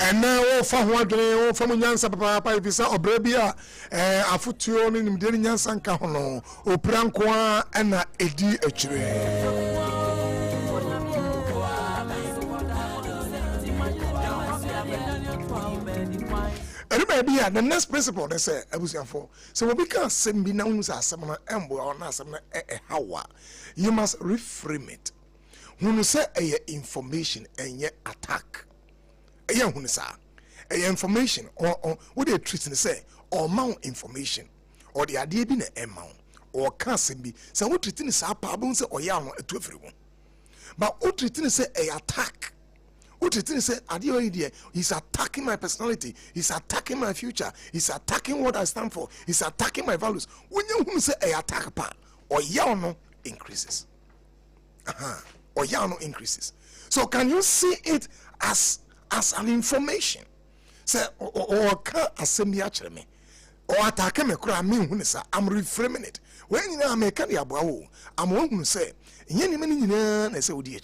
And now for what from Yansa Papa Visa or Brebia a futuo in Denian Cahono or Pranqua and a edi the next principle they say I was for so we can't send be known as some embo or not some how you must reframe it. When you say a information and yet attack a young when a information or what they treat and say or mount information or the idea being a mount or can't be so what treating is our problems or young to everyone. But what treating say a attack. What he said, he's attacking my personality, he's attacking my future, he's attacking what I stand for, he's attacking my values. When you say a attack part, or yano increases. Or yano increases. So can you see it as an information? Say or can assembly actually me. Or attack me I'm reframing it. When you know make I'm one who say, Yenny many say odi.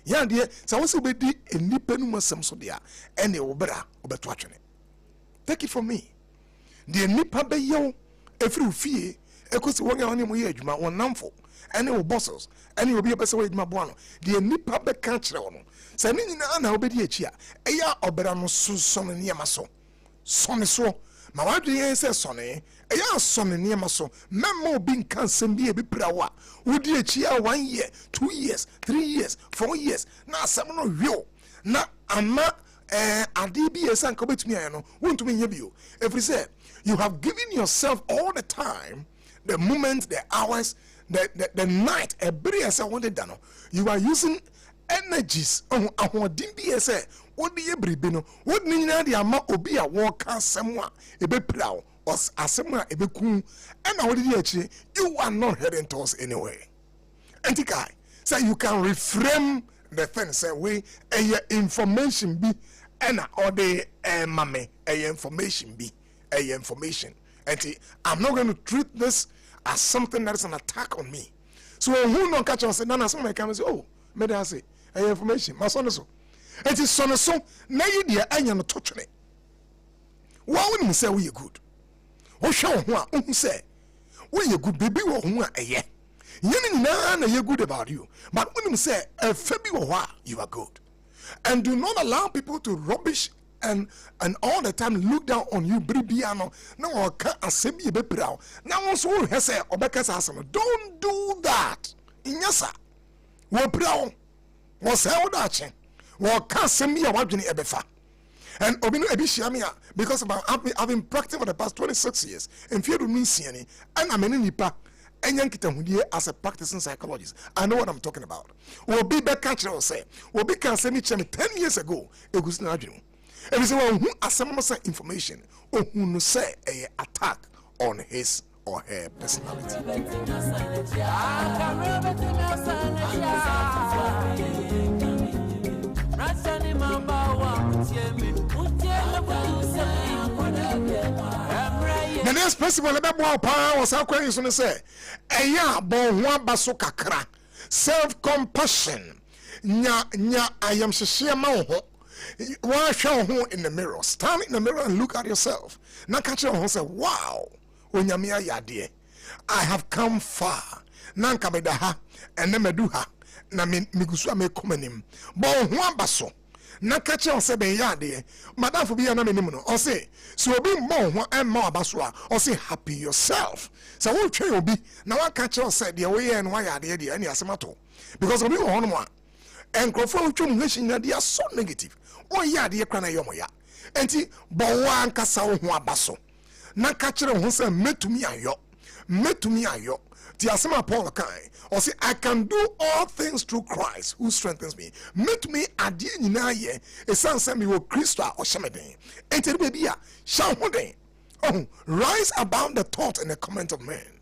Yeah, dear, so also be the independent some so dear, and the obera obetwatching it. Take it from me. The nipa be yo, every fee, echoes one on him, one numful, and the bosses, and you will be a better way my bono. The nipa be catch on. Sending in an obediatia, a ya obera no son near my son. Son so. My wife says, Sonny, a young son near my son, Mammo being cancer be a bit prawa. Would you cheer 1 year, 2 years, 3 years, 4 years? Now, some no real. Now, I'm not a DBS and commit me. I know, won't to me you. If you say you have given yourself all the time, the moment, the hours, the night every as I wanted done. You are using energies on dimbi say what the bribino what nina the ama obi a walk somewhere a be proud or asemwa a be cool and I would you are not heading towards anyway. Antikai so you can reframe the thing say we a information be and or the mame a information be a information and I'm not going to treat this as something that is an attack on me. So who no catch on say nana some come say oh me da say information my son so it is son so na you dia anya no totwene wa won say we good wo hwe ho a won say we good baby wo ho a eye yen na ye good about you but when say fa bi wo ho you are good and do not allow people to rubbish and all the time look down on you bribiano na o ka asemi be prawo na won so wo hwe say obeka sa asem don't do that inyasa wo prawo wo say wo da che wo ka asemi ya wadwene ebefa and obinu ebishiamia because I've been practicing for the past 26 years and fear me siani and I'm in nipa as a practicing psychologist. I know what I'm talking about. We'll be back catcher say we'll be can send me 10 years ago it was not you. And so who as information or who say a attack on his or her personality. The next person will be more power was how can you say eya bon ho baso kakra self compassion nya I am shishia ma ho wa hwe ho in the mirror stand in the mirror and look at yourself na catch your ho say wow onyame ayade I have come far na nka beda ha ene medu ha na migusu amekomanim bon ho baso na catch your say be yade madam for be na menim no o say so obi mo ho en ma abaso a o say happy yourself so wo twe obi na wa catch your say de we ye no yade de ani asemato because obi wo ho no mo enkrofo twum hwehyin na they are so negative o yade kra na yomo ya enti bo wa nkasa wo ho abaso na catch your ho say metumi ayo ti asema Paul kai or say I can do all things through Christ who strengthens me. Meet me at the ye a son send me with Christa or Shameden. Enter baby ya Shamode. Oh, rise above the thought and the comment of men.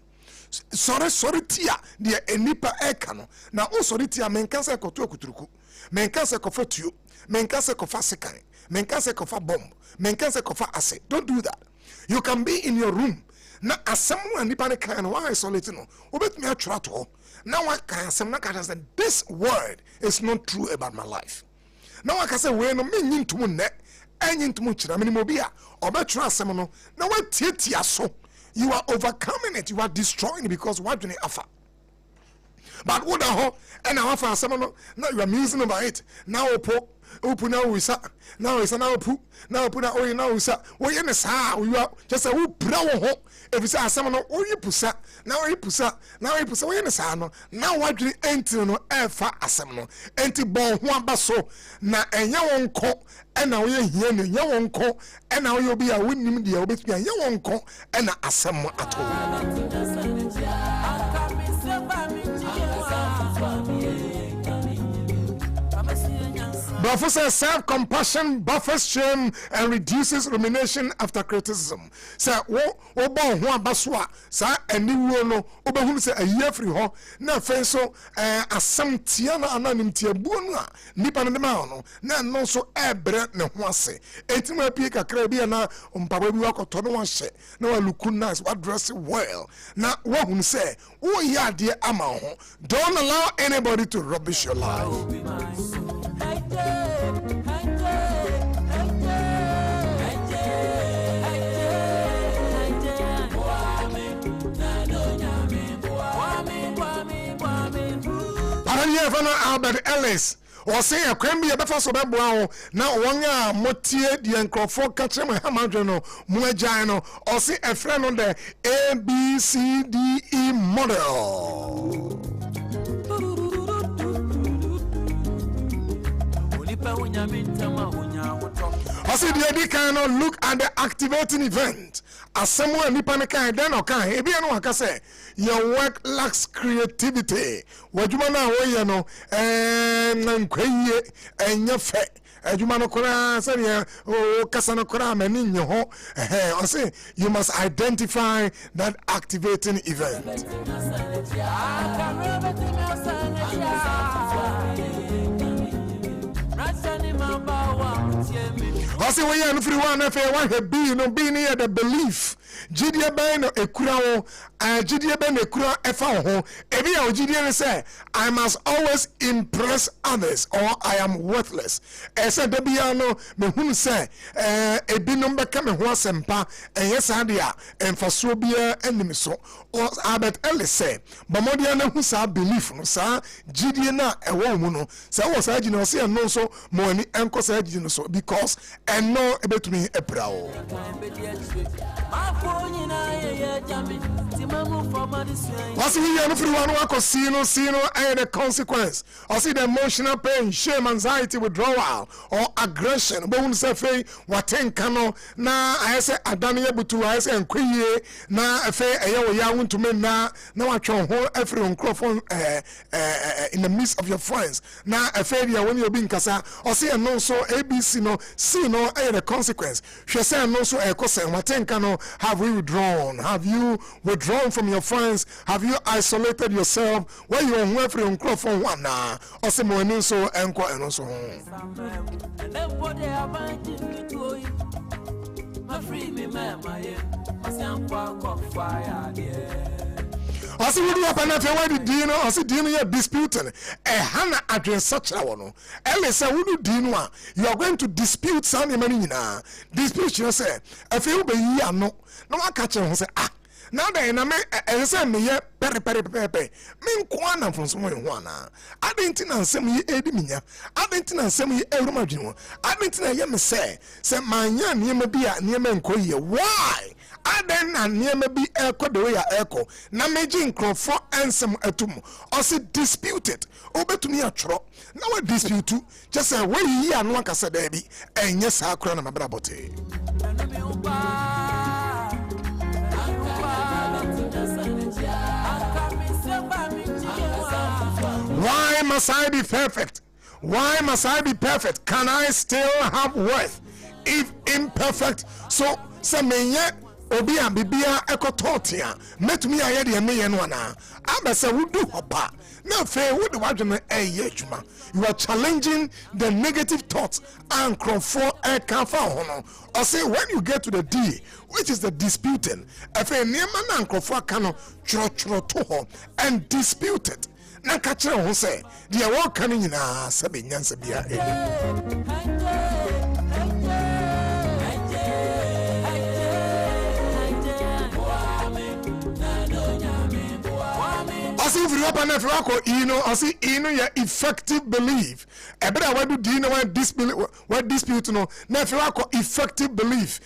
Sorry tia dear enipa ekano. Now also tia men cancer kotu kutruku. Men cancer kofotu. Men cancer kofa sekai. Men cancer kofa bomb. Men cancer kofa ase. Don't do that. You can be in your room. Na asemu nipa ne kan no why isolate no obetumi atwa to na wa kan asem na kan say this word is not true about my life na wa ka say we no me nyintum ne anyintum kira me mo bia obetwa asem no na wa tietia so you are overcoming it you are destroying it because what you afa but what the ho and na afa asem no now you are musing about it now open now we sa now is now open now open now we now sa we in sa we are just say we brawo ho if you say asem no we pusa now we pusa we in sa no now what do enter no efa asem no enti bon ho abaso na enya wonko and now we here no enya wonko and now you be a winnim dia obetumi enya wonko and na asem ato But says self-compassion buffers shame and reduces rumination after criticism. Say wo bon ho abaswa sa ani wo no obehun say aye free ho na fen so asam tia na ananim tia buo no a nipa no ma no na no so ebre ne ho ase etim apie kakra bi na mpaba bi wakoto no hye na wa look nice wa dress well na wo hun say wo ya de ama ho don't allow anybody to rubbish your life. Albert Ellis or say a cremby a befa so beboa na wonya motie di enkrofo ka chere mo hamadweno mo agyan or say a friend on the ABCDE model. see the kind of look at the activating event. As someone nipa ne kan then okan ebi eno aka say your work lacks creativity. Wajuma na wo ye no nkwaye enye fe. Adwuma no kora say o kasa no kora mani nye ho I say you must identify that activating event. I say we are free one if one be no be near the belief GDA ben ekura GDA ben ekura efa ho ebi ya GDA say I must always impress others or I am worthless. Ese de bia no me hunu say ebi no beka me ho asempa enye sa dia emfaso bia enim so or Albert Ellis say bamodia na hu sa belief no sa GDA na ewo mu no say wo sa gina say no so mo ani enko sa gina so because eno ebetumi ebrao. What's the year for one who see no and the consequence? Or see the emotional pain, shame, anxiety, withdrawal, or aggression. But when say what ten cano na I say Adania Butu, I say and Quay na a fair a young to me now I try whole every microphone in the midst of your friends. Now a failure when you're being casa or see and no so ABC no see no and the consequence. She say no so a question what ten cano have we withdrawn? Have you withdrawn from your friends? Have you isolated yourself? Where you on every microphone one now? Or say more so and also I see what you happen after why the Dino, I see Dino here disputing a Hannah address such a one. Ellis, I would do you are going to dispute Sunday money now. Dispute yourself. If you be here, no one catch him say, ah. Now then, I say me here, peri. Mean kwana from somewhere wana. I didn't know some ye ediminya. I didn't know some ye erumajino. I didn't know ye say my yan ye may be a near men koye. Why? I then near me be echo the way I echo. Na majin crow for ansem etum. Or say disputed. Over to me a tro. Now I dispute too. Just say where ye and one cassa debi. And yes, I crown my brabote. Why must I be perfect? Why must I be perfect? Can I still have worth if imperfect? So, Samenya Obia Bibia Ekototia met me a yedi and me and one. Abasa would do hopa. Now, fair would watch me a yechma. You are challenging the negative thoughts and crop for a kafa. Or say when you get to the D, which is the disputing, if a near man and crop for cano chro and dispute it. Na kachira ho say dia wo kan nyina sabe nyansa bia Osi firi opa na firi akọ osi ya effective belief ebere wa do di no wa dispute no na firi akọ effective belief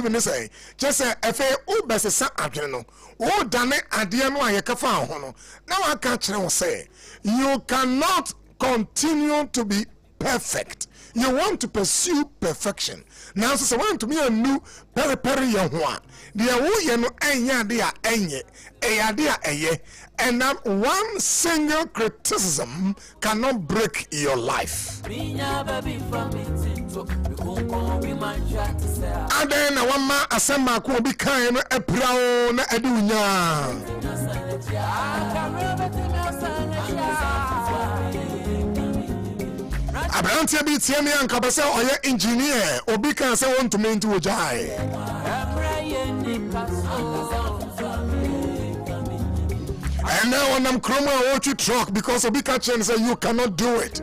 ne say just say efe o besesa adwene no o dane ade no ayekafa ho no na wa ka kire wo say you cannot continue to be perfect. You want to pursue perfection. Now, so want to be a new peri yahua. The way no enya dia enye, eye, and that one single criticism cannot break your life. And then one man asema ko bi kan no epra na edunya. Abrantia bi tie me anka be say oye engineer obi kan say want to me into ojai. And now when I'm chroma I want you truck because obi can say you cannot do it.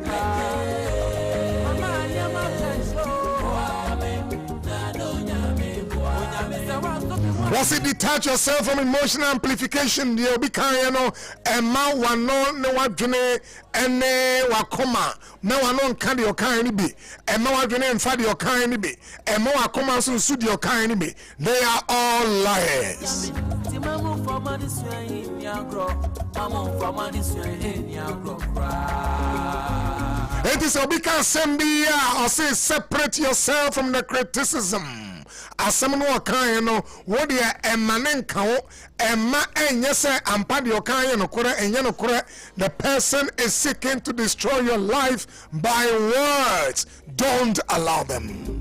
Was it detach yourself from emotional amplification? The obi kan no ema wano ne wadwene ene wakoma me wano nka de okan ni bi ema wadwene mfa de okan ni bi ema wakoma so nsu de okan ni bi. They are all liars. It is Obika Sembia or say separate yourself from the criticism. As someone who can know what they are emanenka emma enyese ampadi okanye no kore enye no kore. The person is seeking to destroy your life by words. Don't allow them.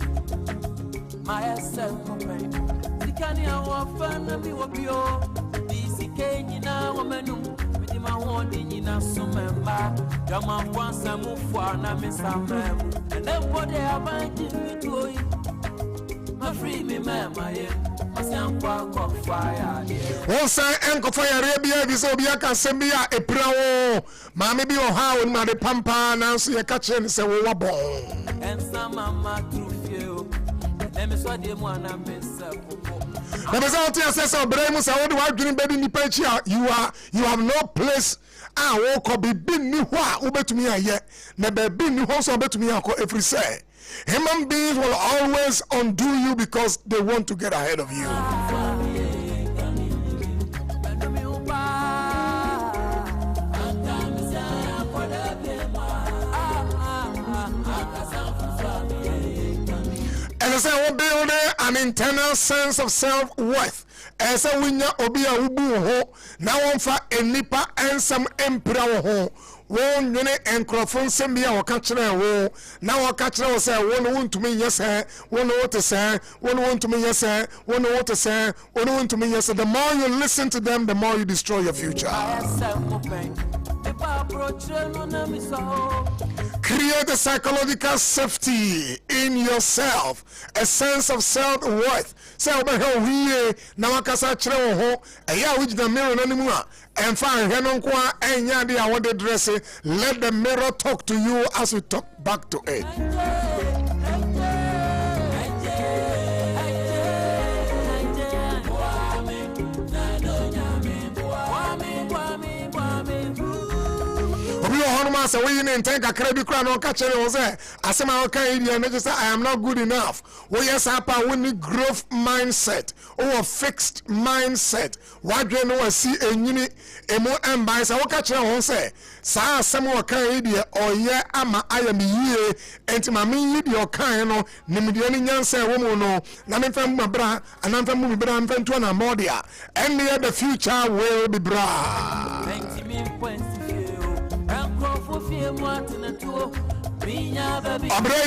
Once enko fire Arabia biso bia kan sembia eprawo maame bi oha won ma de pampa na so ye ka che se wo wa bon the result says Abraham say what do dream baby nipa chi you have no place wo ko bi ni ho a obetumi aye na be ni ho so obetumi akọ every say. Human beings will always undo you because they want to get ahead of you. And as I will build an internal sense of self-worth. As I win obi a ubu ho na wonfa enipa ensam empira ho won nwene enkrofon sembia wo ka kire wo na wo ka kire wo say won wontumi yese won wote say won wontumi yese won wote say won wontumi yese. The more you listen to them, the more you destroy your future. Create a psychological safety in yourself, a sense of self-worth. Say over here na wakasa kire wo ho eya which the mirror no nimu a emfa hwe kwa enya de a wode dress. Let the mirror talk to you as you talk back to it. So we in take a credit crown or catch it was there. I say my okay and just say I am not good enough. Oh yes, we need growth mindset or a fixed mindset. Why do you know I see a unit a more embice? I will catch it on say. Sa some okay or yeah, I am here and my me your kind of Nimidian Yansa woman no Namin from my bra and I'm from Mubra and Fentuana Modia. And the future will be bra.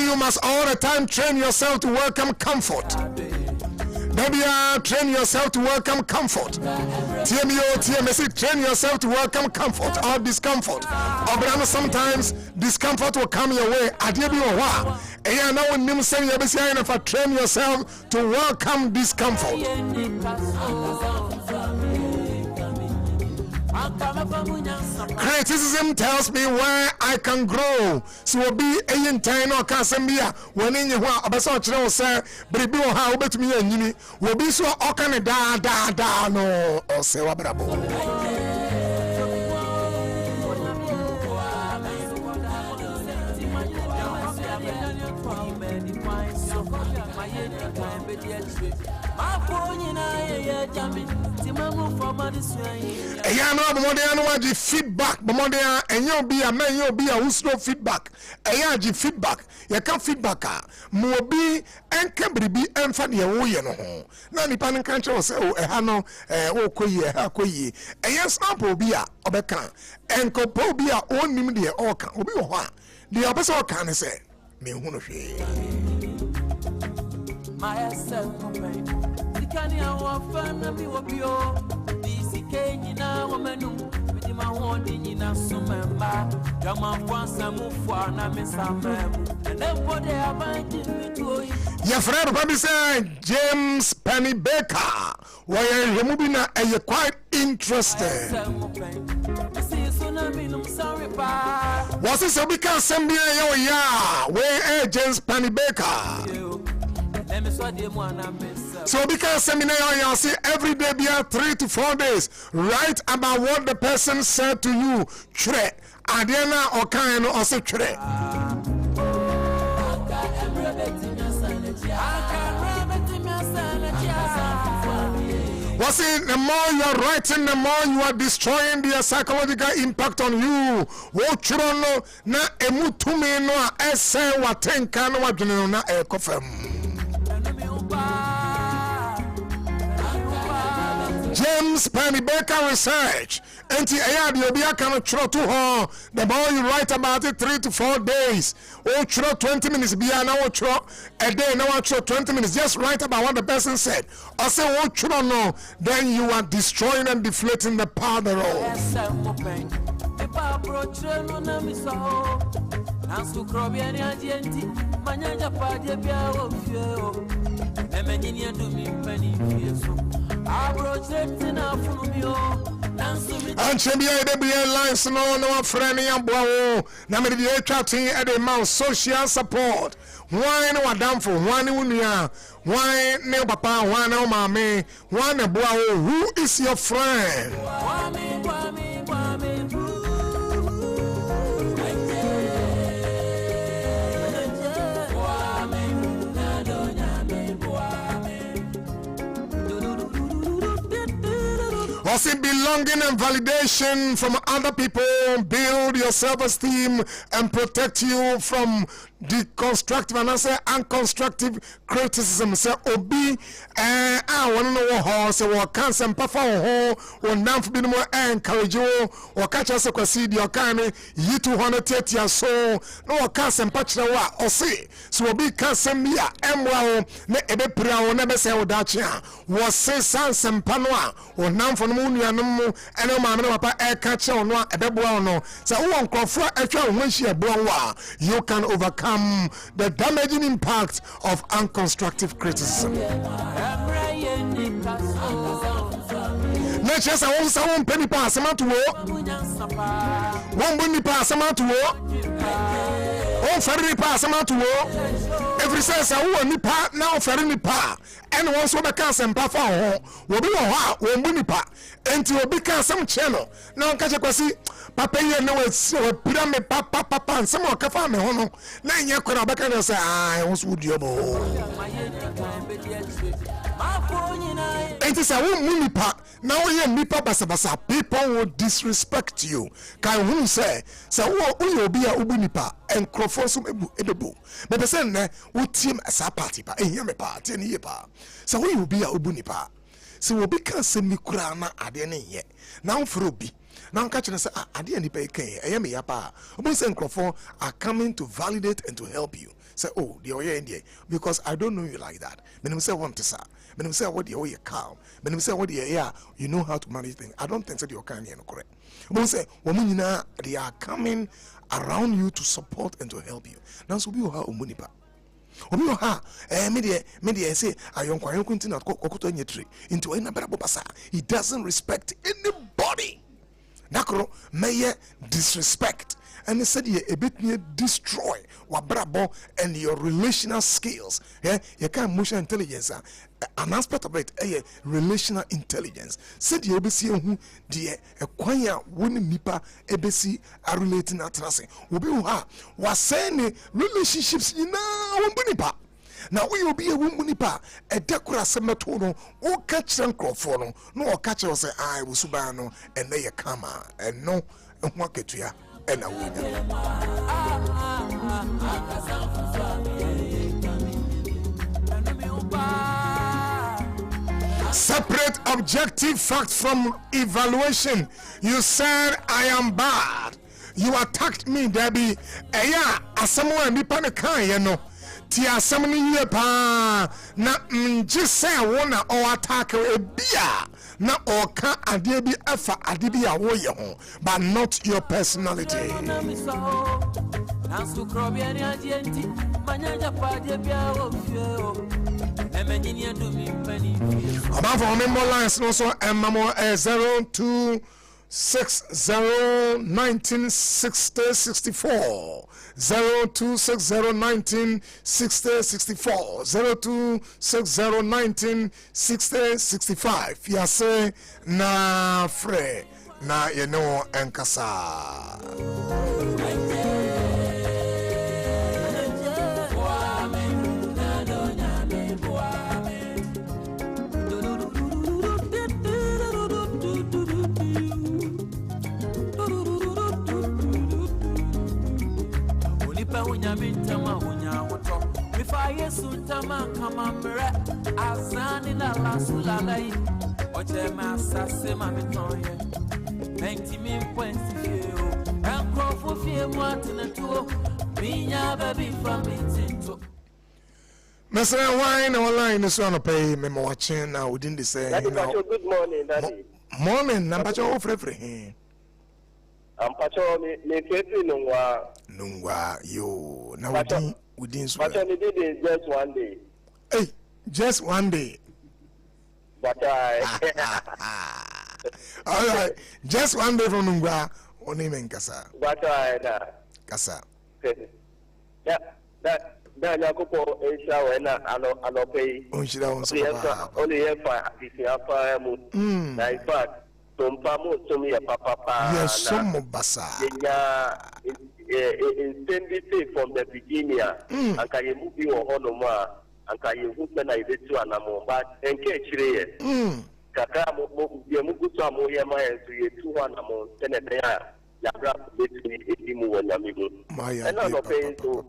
You must all the time train yourself to welcome comfort. Baby, train yourself to welcome comfort. TMSC, train yourself to welcome comfort or discomfort. Or sometimes discomfort will come your way. I did you a while. And now when you say you train yourself to welcome discomfort. Criticism tells me where I can grow. So we'll be a time or Casambia when in your abaso channel say, Bribu, how bet me and you will be so okane da no or say wabrabo. Feedback, and you'll be a man, you'll be a who's no feedback. Feedback, you can't feedback. Mobi and Cambry be and funny a way. No, the pan country will say, oh, Hano, oh, Koye, a yes, Apple be a Obekan, and Copo be a own media or can be one. The opposite can say, me who myself, can you offer me what you my wanting in a summer, Jama wants a move for an and then what they are binding to your friend, Bobby said, James Penny Baker, why you're moving and you're quite interested. Was this a because somebody, yeah, where James Penny Baker? So because seminar you see every day be 3 to 4 days. Write about what the person said to you. Chre. Adiana or kind or say chre. Was it the more you are writing, the more you are destroying their psychological impact on you. What you don't know, na emutumi no ese watenka no wadwene na ekofem. James Pennybaker research. Enti ayadi obi aka no chro to ho. The more you write about it 3 to 4 days. O chro 20 minutes bia na o chro a day na o chro 20 minutes. Just write about what the person said. Or say o chro no, then you are destroying and deflating the power thereof. And Chambia de Bia lines no friend and bow. Namely, the chatting at the mouth social support. Why no Adam for one unia? Why no papa? Why no mammy? Why no boy? Who is your friend? Was it belonging and validation from other people build your self-esteem and protect you from deconstructive and I say unconstructive criticism? Say obi I want to know how say what cancer and perform ho or namf bi more encourage you or catch us kwasi di okane yi 230 so no cancer and patchra wa or say so obi cancer mi a emwa na ebe pra wo na be say wo da chia was say sans empanoa or namf no mu nuanom mu ene ma me papa e ka che ono a ebe boa ono say wo nkrofo atwa ho hia boa wa you can overcome the damaging impact of unconstructive criticism. Let's just say one penny pass amount to war, one bunny pass amount to war, one ferry pass amount to war. Every says I want nipa now ferry nipa, and once what I can send papa will be one bunny pa, and to be some channel. Now catch a quasi. Papa you know it's pyramid papa and some more cafe me hono na nya kwara baka na say ah won so dio bo it is a woman pa na wo ye nipa basa people will disrespect you kan hu say wo obi a obu nipa enkrofo so ebebu me be say na wo team asa party pa ehia me pa te ni ye pa say wo obi a obu nipa say wo be kan se mi kura na ade ne ye na wo fro obi. Now catch and say ade ani pay ken ayemi yapa obo say nkrofo are coming to validate and to help you say oh the oye in there because I don't know you like that menim say want to sir menim say what the oye calm menim say what the yeah you know how to manage things I don't think that you can no correct obo say woman nyina they are coming around you to support and to help you now so be how omunipa obi ha me dey say ayonkwa ntina kokoto nyetri into ina bra bobasa he doesn't respect anybody. Nakro may disrespect and he said a bit near destroy wabrabo and your relational skills. Yeah, you can emotional intelligence an aspect of it relational intelligence. Said you be see who the acquire winning nipa ebesi are relating atrasing. Obi ha was saying relationships you know nipa. Now we will be a woman pa a decora sematono or catch and crofono no catch us say I will subano and they come and no and walk it to ya and a winner. Separate objective fact from evaluation. You said I am bad. You attacked me, Debbie. Eya asamoa nipa ne kan ye no. Ti asam ni ye pa na nje se wona o attack e bia na o ka ade bi afa ade bi a wo ye ho but not your personality. About for me more lines also mamo 0260196064 0260196064 0260196065 yase na fre na you know enkasa. mintama unya woto mi fa yesu tama kama mre azani la la sulalai oche ma sase ma mitonye 90 min points fio ankofo fie mu atena tuo minya baby from it. Mr. Wine online is on a pay me watching now within the say. Good morning, Daddy. Morning, Nampacho free. Pacho me kepi nungwa yo now within so. Pacho me did it just one day. Hey, just one day. But all right, just one day from nungwa only men kasa. But Kasa. That Yakupo Asia when I pay only in fact, Sompa to me a papa. Yes, some basa. Intended from the beginning, and can you move your honor, and can you move the night to an amount, but and catch it. Kakamo, Yamukusamu, Yama, and 200 amount, and a day, Yabra, between Imu and Yamigo. And I'm not paying to.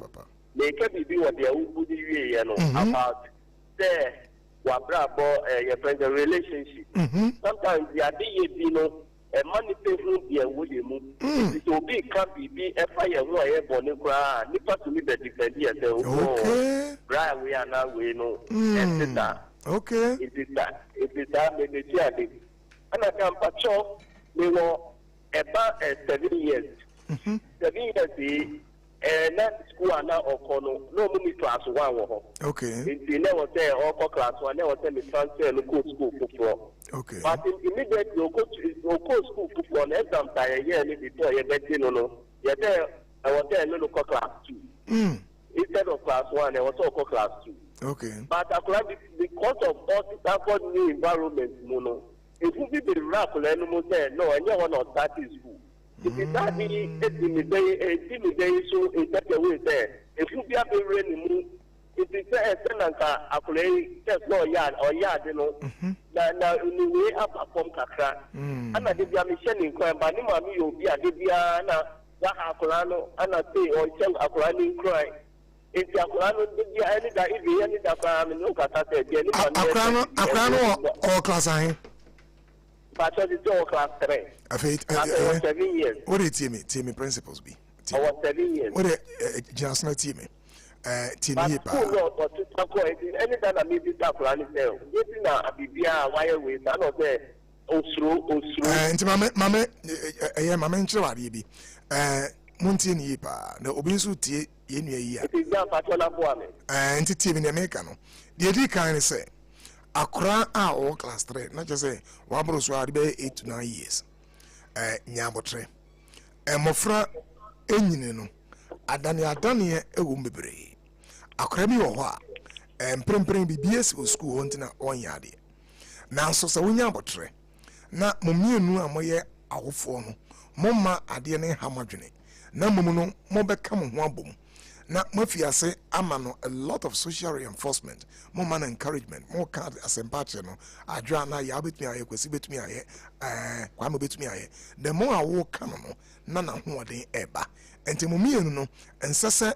They can be what they would be about the your friends relationship. Sometimes they are a money payment be a woody move. It will be can be a fire where born in cry, Nipa to me the defend yourself. Okay, Brian, we are now we know. Okay, it is that maybe and I can patrol they were about 7 years. 7 years. Not school and now no money class 1. Okay. They never say all class 1, never tell me transfer and go school for. Okay. But immediately you go school for an exam time year before you get no. You're there, I was there no class 2. Instead of class 1, I was also class 2. Okay. But because of all this new environment, if you be the rap, no, and you want to start school. If you start me, so in such a way there. If you be a very if you say a tenant, I play just no yard or yard, now in the way up from Kakra. And I did a mission in crime, but Nimami will be a Dibiana, Akulano, and I say, or tell Akulani cry. If Akulano did any that if you any that I mean, look at that again. Akulano or class I. But I did all class 3. I was 7 years. What did team principles be? I was 7 years. What did just not team? Team here. Anytime I meet this up, I say, "This is now a BBA wire with another Osro." Mama, Mama, Chawadi be. Mountain Yipa, the Obinsu tea in your year. It is not Patola Boame. And team in America. The idea kind of say, Accra are all class 3, not just say, Wabros were 8 to 9 years. Nyabotre. Mofra enyine adani e wumbebre. Akrabi wo ho a emprempren BBS school wontina onyade. Nanso se wonya abotre. Na momienu amoye awofo no. Momma ade ne hamadwene. Na momu no mobeka mo ho abom. Na mafiase amano a lot of social reinforcement, more man encouragement, more card as empache no adwa na ya betumi aye kwesi betumi aye kwa mo betumi aye. The more I walk no na na ho oden eba. Enti mo mienu no ensese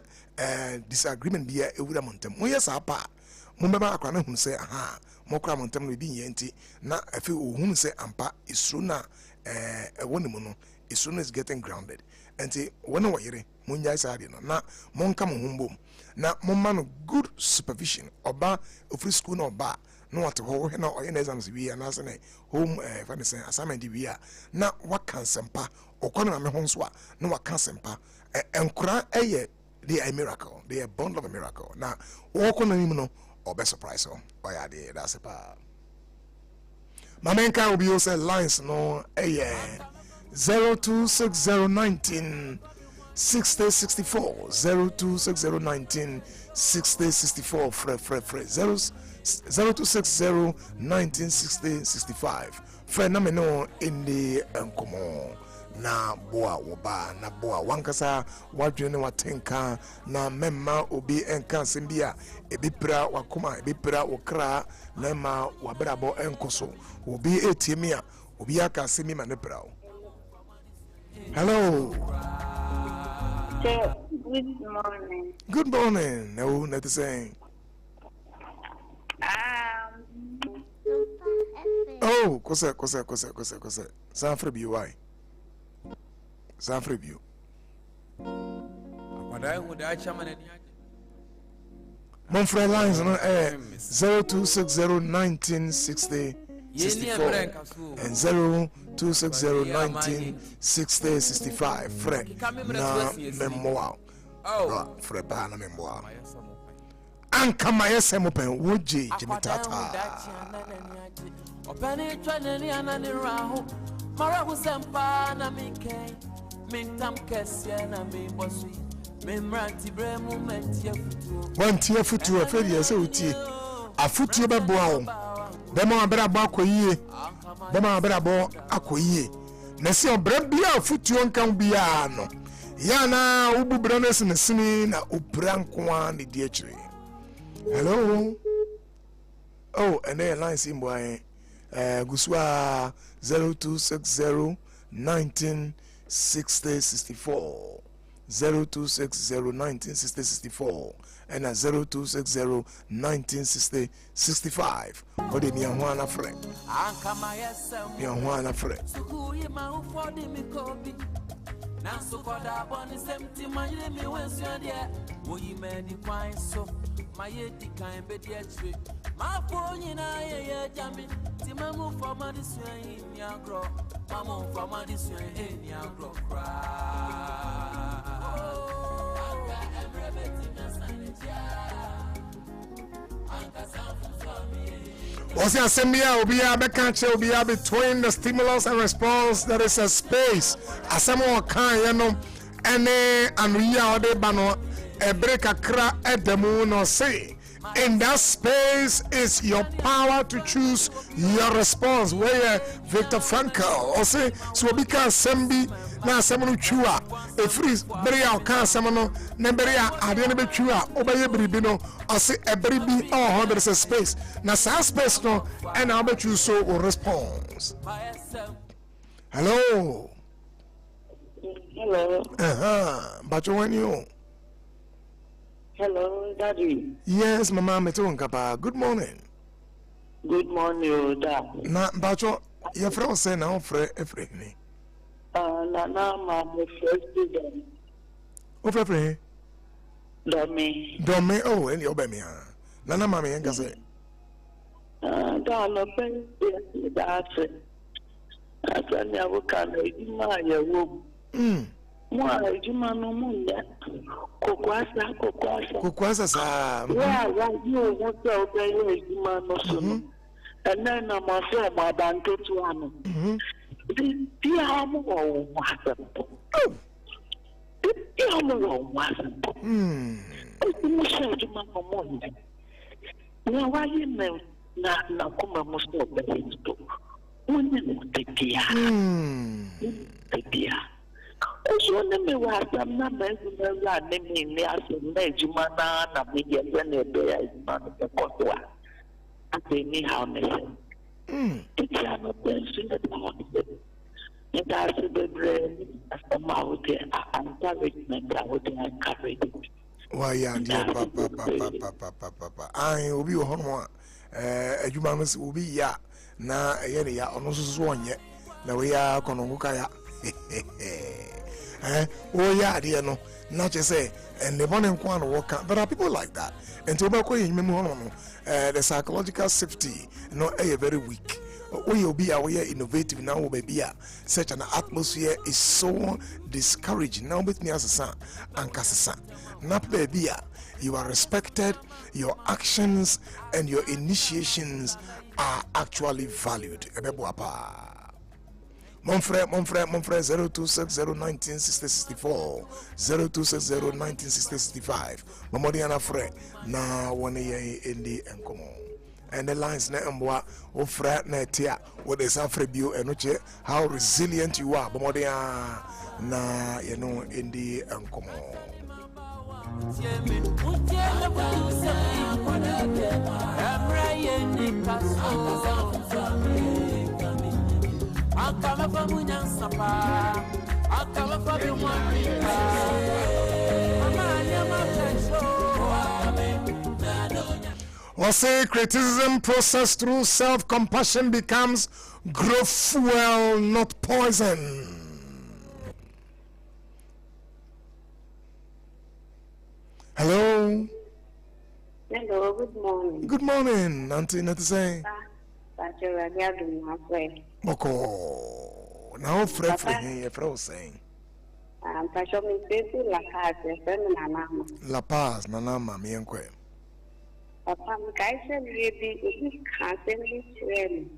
disagreement bia ewura montem. Mo yes apa. Mo beba akwa na hu se aha mo kra montem no bi yenti na afi ohun se ampa isru na ewonimu no isru is getting grounded. Enti wona wayire munya isaade no na monka mo humbom na momma no good supervision oba ofri school no oba no what ho na oye na exams wi na se na home fancy assignment wi a na waka sempa okono me ho nso a na waka sempa enkura eye they are a miracle, they are bond of a miracle. Now walk on him no or be surprise so yeah that's a pa my main car will be also lines no 026019 6064 026019 6064 fre 026019 6065 friend na me no in the enkomo na boa woba na boa wankasa wadwene watenka na memma obi enka sembia ebipra wakoma ebipra okra na ma wabrabo enkoso obi etimia obi aka semi manepra. Hello. Good morning. Good morning. No, not the same. Oh, kosa. Sanfrebi, why? Sanfrebi. Monfrey lines on air 0260196064 and 0260196065. Fred na memoir. Oh, Fred Bana memoir. Anka mayese mopen woje jimitata. Openi twaneni anani raho mara kusempa na minke mintam kesye na miboswi memranti bremu mentie futu wantie futu afedi ese utie afutu beboa wo bema abera bo akoyie bema abera bo akoyie na se obra bia afutu nkan bia no ya na ububra no sinesini na upra nkoa ne die kire. Hello. Oh, and then line symbol Guswa 0260196064 0260196064 and 0260196065. What did you want a friend? You want a friend? Nansukoda boni semti manyire mi wensu dia oyi meni kwan so maye dikan be dia chire ma fo nyina ye jami ti mamu fama di suen ni agro mamu fama di suen ni agro kra aka emrebeti na santia aka sanfu so mi. Was the assembly obia bekanche obia between the stimulus and response? There is a space. Asemo kan yeno ene anuya ode bano ebreka kra edemu no say. In that space is your power to choose your response. Where Victor Frankl or say so bika assembly na asemo chua e free beria kan asemo no na beria ade ne betwa obaye biribi no or say ebiribi oh there is a space. Na sa space no and how about you so response. Hello. Hello. But you when you. Hello, Daddy. Yes, Mama Meton Kapa. Good morning. Good morning, Dad. Na but your friend say now for every na my first student. Oh, for Domi. Oh, and you obey me. Nana Mammy and Gazette. Down that's it. I said, never can my room. Why, you man, no moon yet. Kukwasa sa. Yeah, you want to obey you, man, no sooner. And then I'm also my banker to one. The Piamo wasn't. Oh, the Piamo wasn't. It's the most of my morning. Now, why you know, not come most of the things to women the dear. The dear. Also, let me was some numbers in the running in the Asumana, and a media when they bear is not the Cotua. And they need how necessary. It's not the and that's the brain as the mouth and encouragement. I would encourage it. Why, yeah, dear papa. I will be one. A human will be ya. Na ya almost one yet. Now we are Konongukaya. Oh, yeah, dear, no, not just say, and the one in Kwan walk. There are people like that. And to the psychological safety, no, very weak. We will be aware, innovative now, baby. Such an atmosphere is so discouraging. Now, with me as a son, and Cassasa. Not baby, you are respected, your actions and your initiations are actually valued. Monfrey 0260196064 0260196065 Mamodiana Fred na 1 year in the encomo. And the lines na mbwa o fra na tia what is afrebio enoche how resilient you are Mamodia na you know in the encomo. Akala famunya sapa, akala fabi mwanrika. Or say criticism processed through self-compassion becomes growth fuel, not poison. Hello. Hello, good morning. Good morning, Auntie Nathan. Boko. Now, Fred, saying. La Paz, Nanama, me and Que. Papa, I said, we can't send this to him.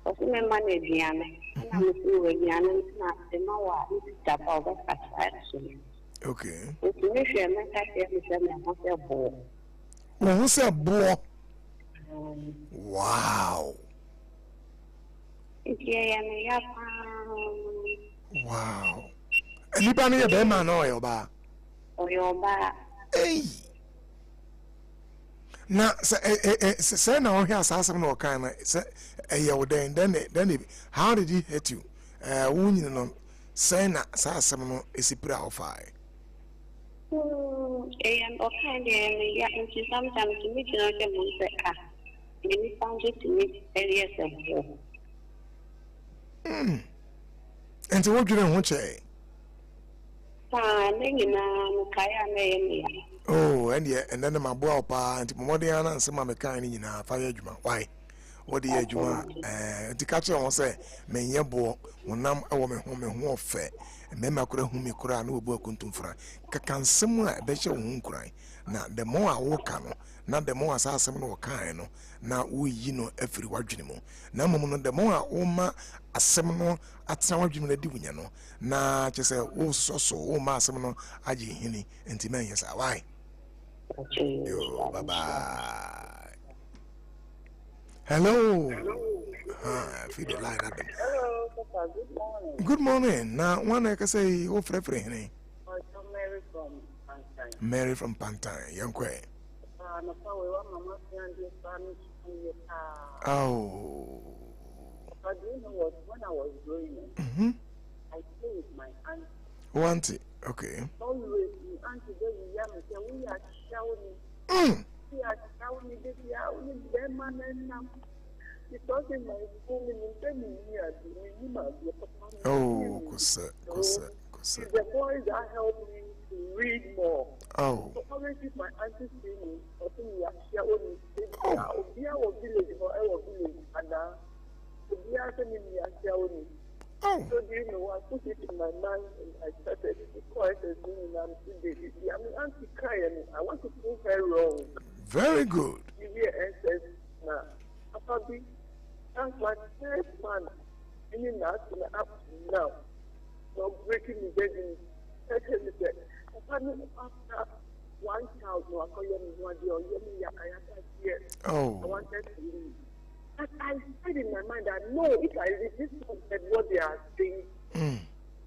Of my money, Diana, and I'm with Diana, not the Noah, step over actually. Okay. What's a boy? Wow. Wow. Anybody a man or your bar? Or your bar? Hey. Now, say now he has some more kind of say then how did he hit you? Wounded say na some is a prayer of fire. And yeah, and sometimes to meet another monster. Many found it to meet areas of war. And so what do you want to say? Oh, and yeah, and then my boy, and Modiana and some of the kind in a fire juma. Why? What the juma? The catcher won't say, may your boy, when I'm a woman home and won't fair. And then I could have whom you could no book to fra. Can somewhere bet your won't cry. Now, the more I walk on, not the more as I some more kind. Now, we, you know, every word anymore. Now, the more I oma a seminal at some jim the divino. Now, just say, oh, so, my seminal, I hini, and Timanias are why. Bye bye. Hello. Feed the line at them. Hello, Papa. Good morning. Good morning. Now, one I can say, oh, Frefre, Mary from Pantine. Mary from Pantine, young quay. Oh. But you know what? When I was growing up, I played with my auntie. Oh, auntie. Okay. Always, my auntie very young and said, we are shouting. We are shouting, we are them and now. Because in my school, oh, the boys that help me to read more. Oh. So always if my auntie see me, I think we are shouting. Oh, we are a village or our village, and we are sending me a shouting. Oh. So do you know, I put it in my mind and I started to quite a thing and I'm today. I mean, auntie crying. I want to prove her wrong. Very good. Give you answers now. After that's my first man. Any now up to now. So breaking the begging. After 1 child, no, I call you one day or you oh. I wanted to leave. But I said in my mind that no, if I read this one said what they are saying,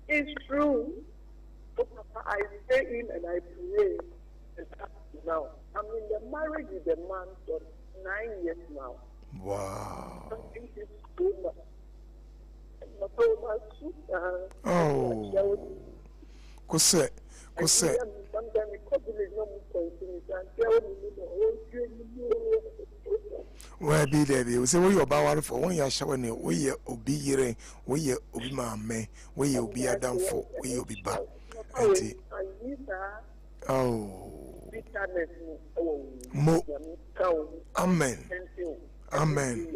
it's true. So Papa, I stay in and I pray. And up to now. I'm in the marriage with the man for 9 years now. Wow. Oh. Kose. Where be there? We say we about for 1 year showing we obi yere, we obi mame, we obi adam for, we obi back. Oh. Mo. Amen. Amen.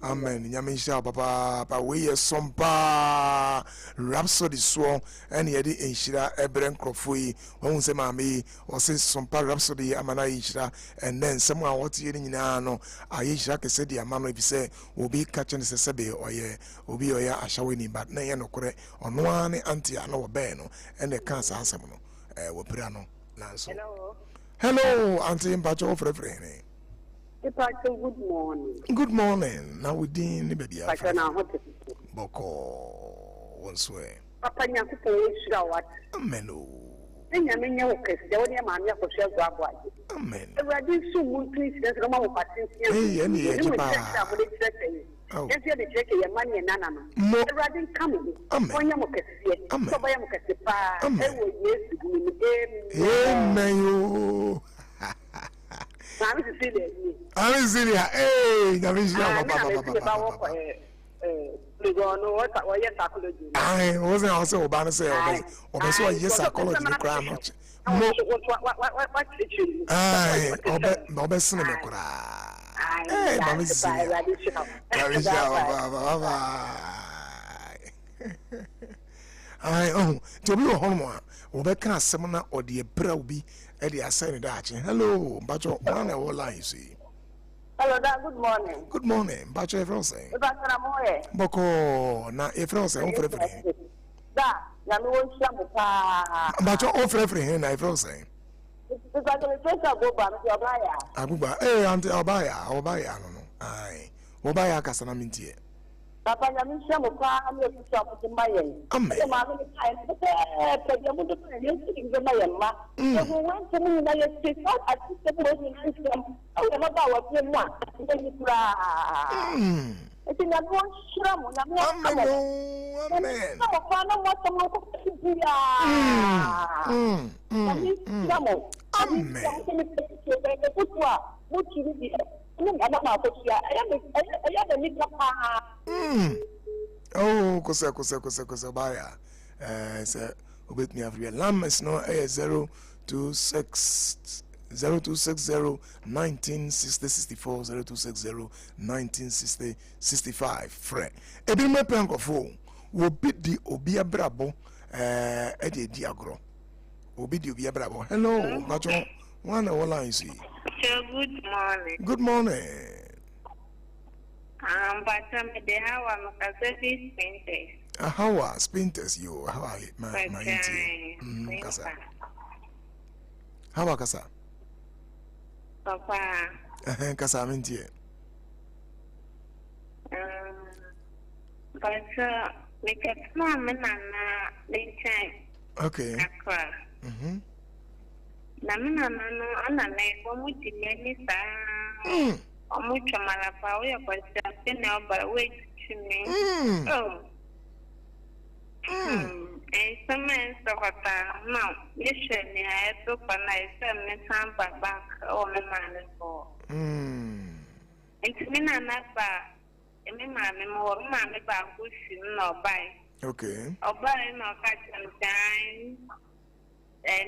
Amen. Nyamisha papa we Sompa Rhapsody so and yedi inshira ebren krofui won se mami o se Sompa Rhapsody amana inshira and then someone what yedi nyina no ayishira kese di amano bi se obi catching se sebe oye obi oya ashawini but na ye no kore ono ane anti ana obe no and the cancer asem no wo pira no nanso. Hello auntie mpacho frefre. Good morning. Good morning. Now we didn't baby. Boko once way. Papa Nyakupo what? Amen. Amen. Amen. Hey, Yes, you check your money and nana. No, rather come with me. When you look at it, so by a mucasipa, Amen. I'm Celia. Hey, I wasn't also about to say, yes, I call it the crown. Aye, Obey Cinema. Hey, Mammy Celia. I own to be a homework. Obeka Semana or the Browby. Eddie, I said that. Hello, but your one or line, see. Hello, good morning. Good morning, but your friend say. Boko, now if you say, but your own friend, I feel say. Abuba, eh, Auntie Obaya, no. Aye, Obaya Casanaminti. Papa, I'm sure I'm going to shop with my end. I'm going to the Mayama. You went to me, I said, I think the person I don't know what you want. I think I'm going to shrum. I'm going Oh, kosa baya. Say obet me every lamb is no 026 0260 1960 0260 1960 frɛ ebi me penkofo wo bidi obi abrabo e di agro obi di obi abrabo. Hello macho one wala you see. Good morning. But the how I'm painters. How are painters you? How are my Kasa? How are Kasa? Papa. Kasa mintie. But make a plan and later. Okay. Namina no anane ko mutimeni sa. Omucho malapa we kwasa tena ba we chimi. Semen sokota no yesheni ayeto pana iseme samba bank o me mane ko. Entimina na ba emi mame mo mame ba ko sim no bai. Okay. Obai no ka chantan.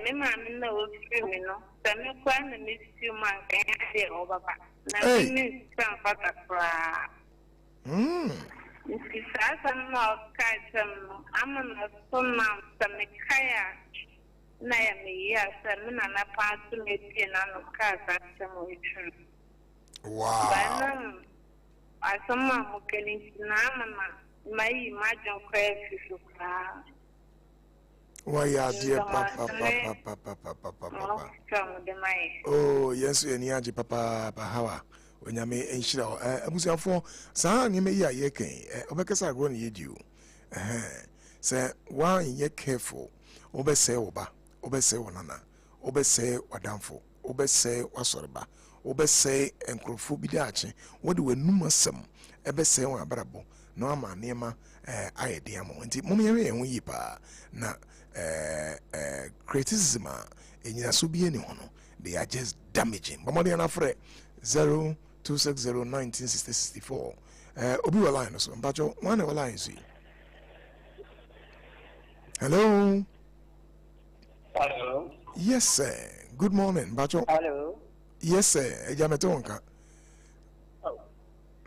Me mame no o free no. Same kwa na me siu man kan de o baba. Na me san fata pra. If I am not catching, I'm not so much to make kaya. Naomi, yes, and then I pass to me in a car that some return. Wow. I someone who can eat Namana, my imagine crazy. Why, dear papa. Oh, yes, and Yaji papa, Hawa. When you may ensure Abusiafo, San, you may ye can, Obekasa grown ye do. Say, why ye careful, Obese Oba, Obese Wanana, Obese Wadamfo, Obese Wasorba, Obese and Crofubidachi, what do we numasum, Ebese or Brabo, no man near my idea, and Mummy and Weepa, na criticism in Yasubi anyone, they are just damaging. Mamadiana Fre 0260-1960-64. Obi wa line so mpacho one wa line see. Hello. Hello. Yes sir. Good morning mpacho. Hello. Yes sir. Eja metonka.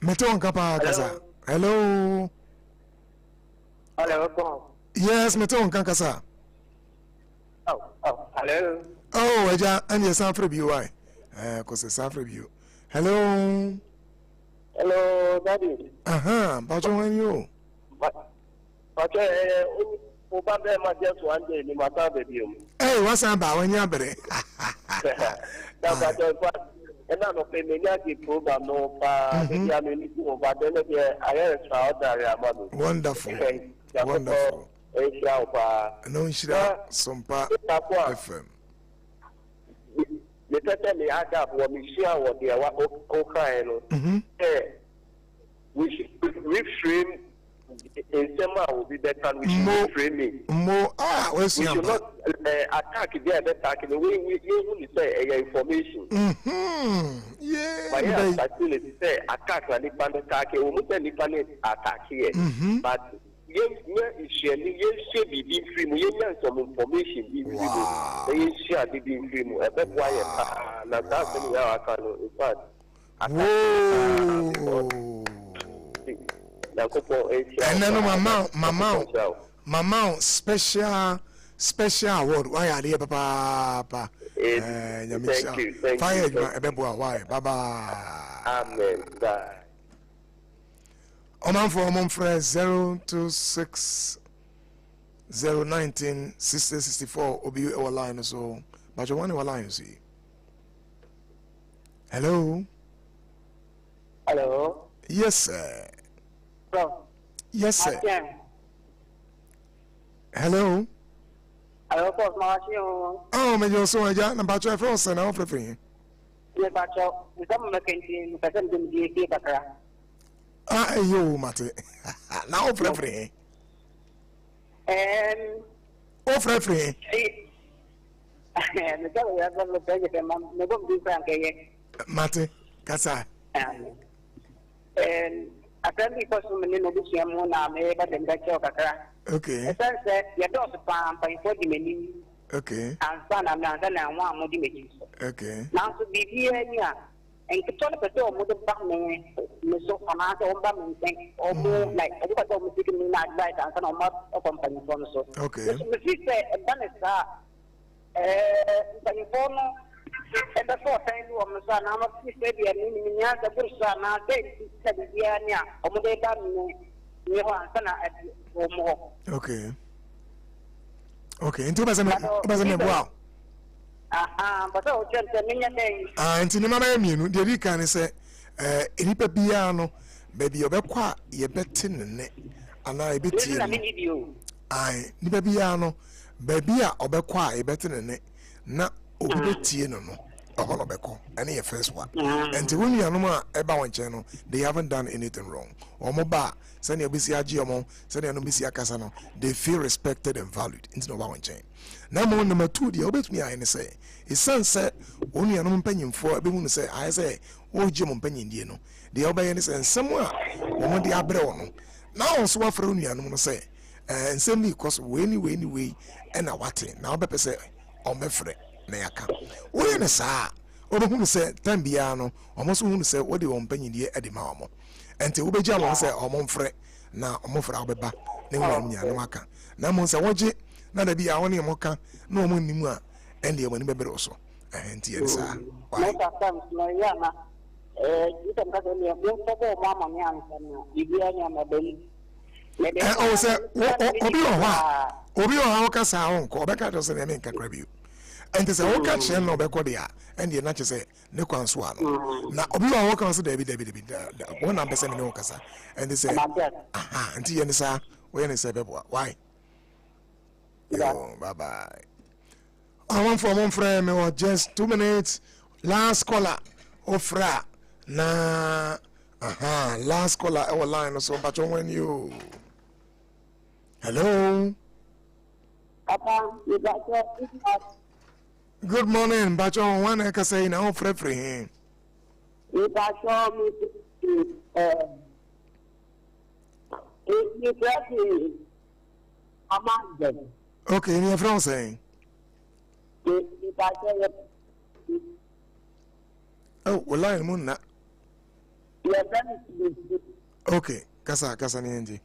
Metonka pa kasa. Hello. Hello. Yes metonka kasa. Hello. Oh eja and yes San Frebio why? Cause San Frebio. Hello. Hello, Daddy. But when you? But Obama might just one day in my baby. Hey, what's about when you're better? And I'm not paying the program, no, but then I wonderful. Wonderful. No, Sompa FM. The person they had up what we share what they are okay. We should reframe in Sema will be better. We should reframe it. We should not attack the other attack in the way we say information. Yeah. But yes, I feel it say attack and if an attack, we must attack here. But yes, share be free. We have some information. They share the be free. That's why that's I can in fact. And then mama special award. Why are you, Papa? Thank you. Fire, why? Baba. Amen. Oman for Oman Fresh 026 019 6064 Obi our line so. But you want our line, see. Hello. Hello. Yes, sir. Yes, sir. Hello. Hello, oh, me just saw ya. Na bacho Forson na ofre free. Ye bacho, nsamu mekentin, pesen dum die ki kakra. Ah, yo mate. Na ofre free. Ofre free. Me jawo ya zo pege pe mam, me bom di frank ye. Mate, kasa. Atani ko so me no busu am na me ba dem da kyo kakra. Okay. Esanse ye do so pam fo di meni. Okay. Ansa na me ansa na wa mo di meni. Okay. Na so bibi ani a en to le peto mo do ba me so ana to ba me sen o mo like o ba to mo sik ni na advice ansa na mo o company phone so. Okay. So me fi se banesa company phone and the fourth time you am sa na ma fi se bi ni ni nya da bursa na de se bi ani a o mo de ba me ni ho ansa na o mo. Okay. Okay, into bazame wow. But o chente minya dey. Nti ni mama emienu de ri kan se enipa bia no baby obekwa ye beti ne ana ebeti nipa bia no baby a obekwa ye beti ne na obetie no no oho no beko ene ye first one. Nti wonu anom a eba wonche no they haven't done anything wrong. Omo ba sani obisi agi omo sani anu bisi akasa no they feel respected and valued nti no ba wonche. Na mo number 2 dia obetumi aye say isanse wonu anom mpanyimfo be hu say aye say wo je mo mpanyindie no dia obaye ne say nsem a wo de abre wo no na wo so wafra wonu anom no say nsem ni cause we ni na wate na obepe say ombefre na yaka wo ne saa obehu say tambia no omo so hu say wo de wo mpanyindie ade ma wo ente wo beja mo say omo mfre na omo fra obeba na wo nya no aka na mo say woje na da bia woni mo ka na omo nimu a ende mo ni bebere so ente ye saa No sometimes no yana you can get me a bit of mama ni ansa na bibia nya na beli. O say obi o ha o ka sa ho ko obeka to say na me nkakra bi ente say o ka che no obekọ dia ende na che say ne kwanso ano na obi o ka so da bi won na pese me ne o kasa ente say aha ente ye ne sa we ne say bebo why bye bye. I want for one friend me just 2 minutes last caller ofra na last caller our line so but when you hello Papa, you got good morning but one I can say now free him you got me you got me okay in France saying oh well line moon na okay kasa ni nji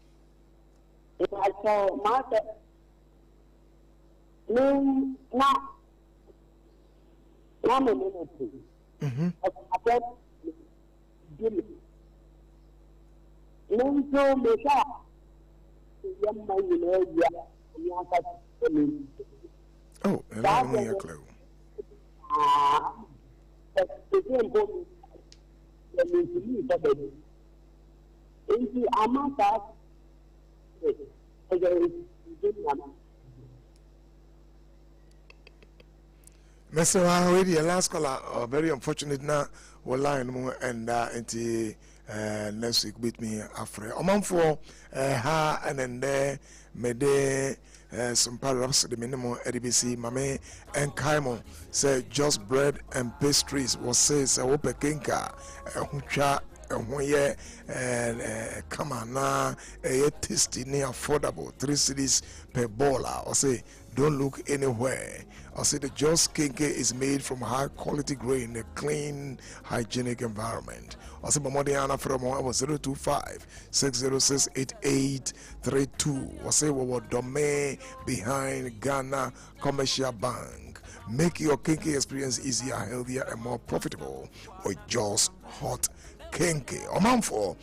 oh, and I don't have a clue. Mr. Already, last caller, very unfortunate now, we're lying more and next week with me afre omanfo ha and then mede Sompa Rhapsody minimum RBC mame and Kaimo say just bread and pastries was says ope kinka hucha ye come on na tasty near affordable 3 cities per bowler or say don't look anywhere. I say the Just Kinke is made from high quality grain in a clean, hygienic environment. I say Mamodiana from 025 606 8832. I say we were domain behind Ghana Commercial Bank. Make your Kinke experience easier, healthier, and more profitable with Just Hot Kinke. Omanfo,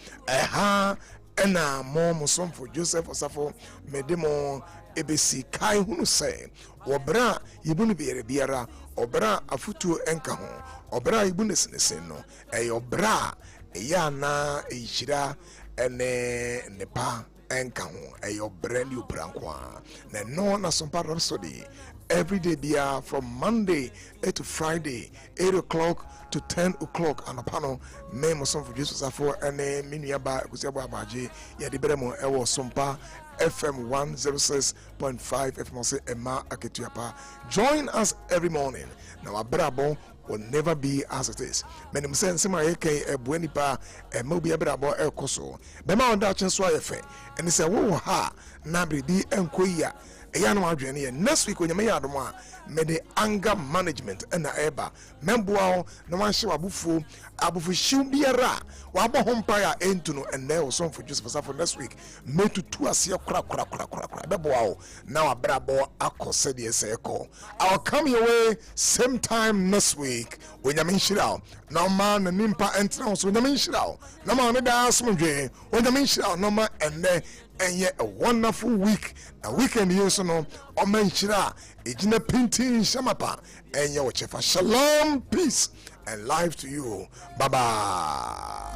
ena mo musomfo Joseph Osafo medemo ebesi kai hunu se obra yibunu biara obra afutu enka ho obra yibunu sinesen no obra ya na ehira ene nepa enka ho obra ni obra kwa na no na Sompa Rhapsody every day bia from Monday to Friday 8 o'clock to 10 o'clock and upano me musomfo Jesus afo ene minuaba kusiabo abaje ya diberemo ewo Sompa FM 106.5 FM say Emma Aketuapa. Join us every morning. Now Abrabo will never be as it is. Many sense my AK Buenipa and Mobi Abrabo El Coso. Bema on that chance efe. And it's a wo ha nabri di enquia. Next week when you may add one, made the anger management and the eba. Membuao, no one show abufu shumbiara, wabo humpire entuno, and there was song for just for next week. Made to 2 asia crack. Bebuao, now a brabo, ako said yes, echo. I'll come your way same time next week when you mean shit out. No man and nimpa entrance when you mean shit out. No man, the dance when you mean shit out, no man, and then. And yet a wonderful week, a weekend years no or menshira, ejina pintin shamapa, and your chefa shalom, peace, and life to you. Bye bye.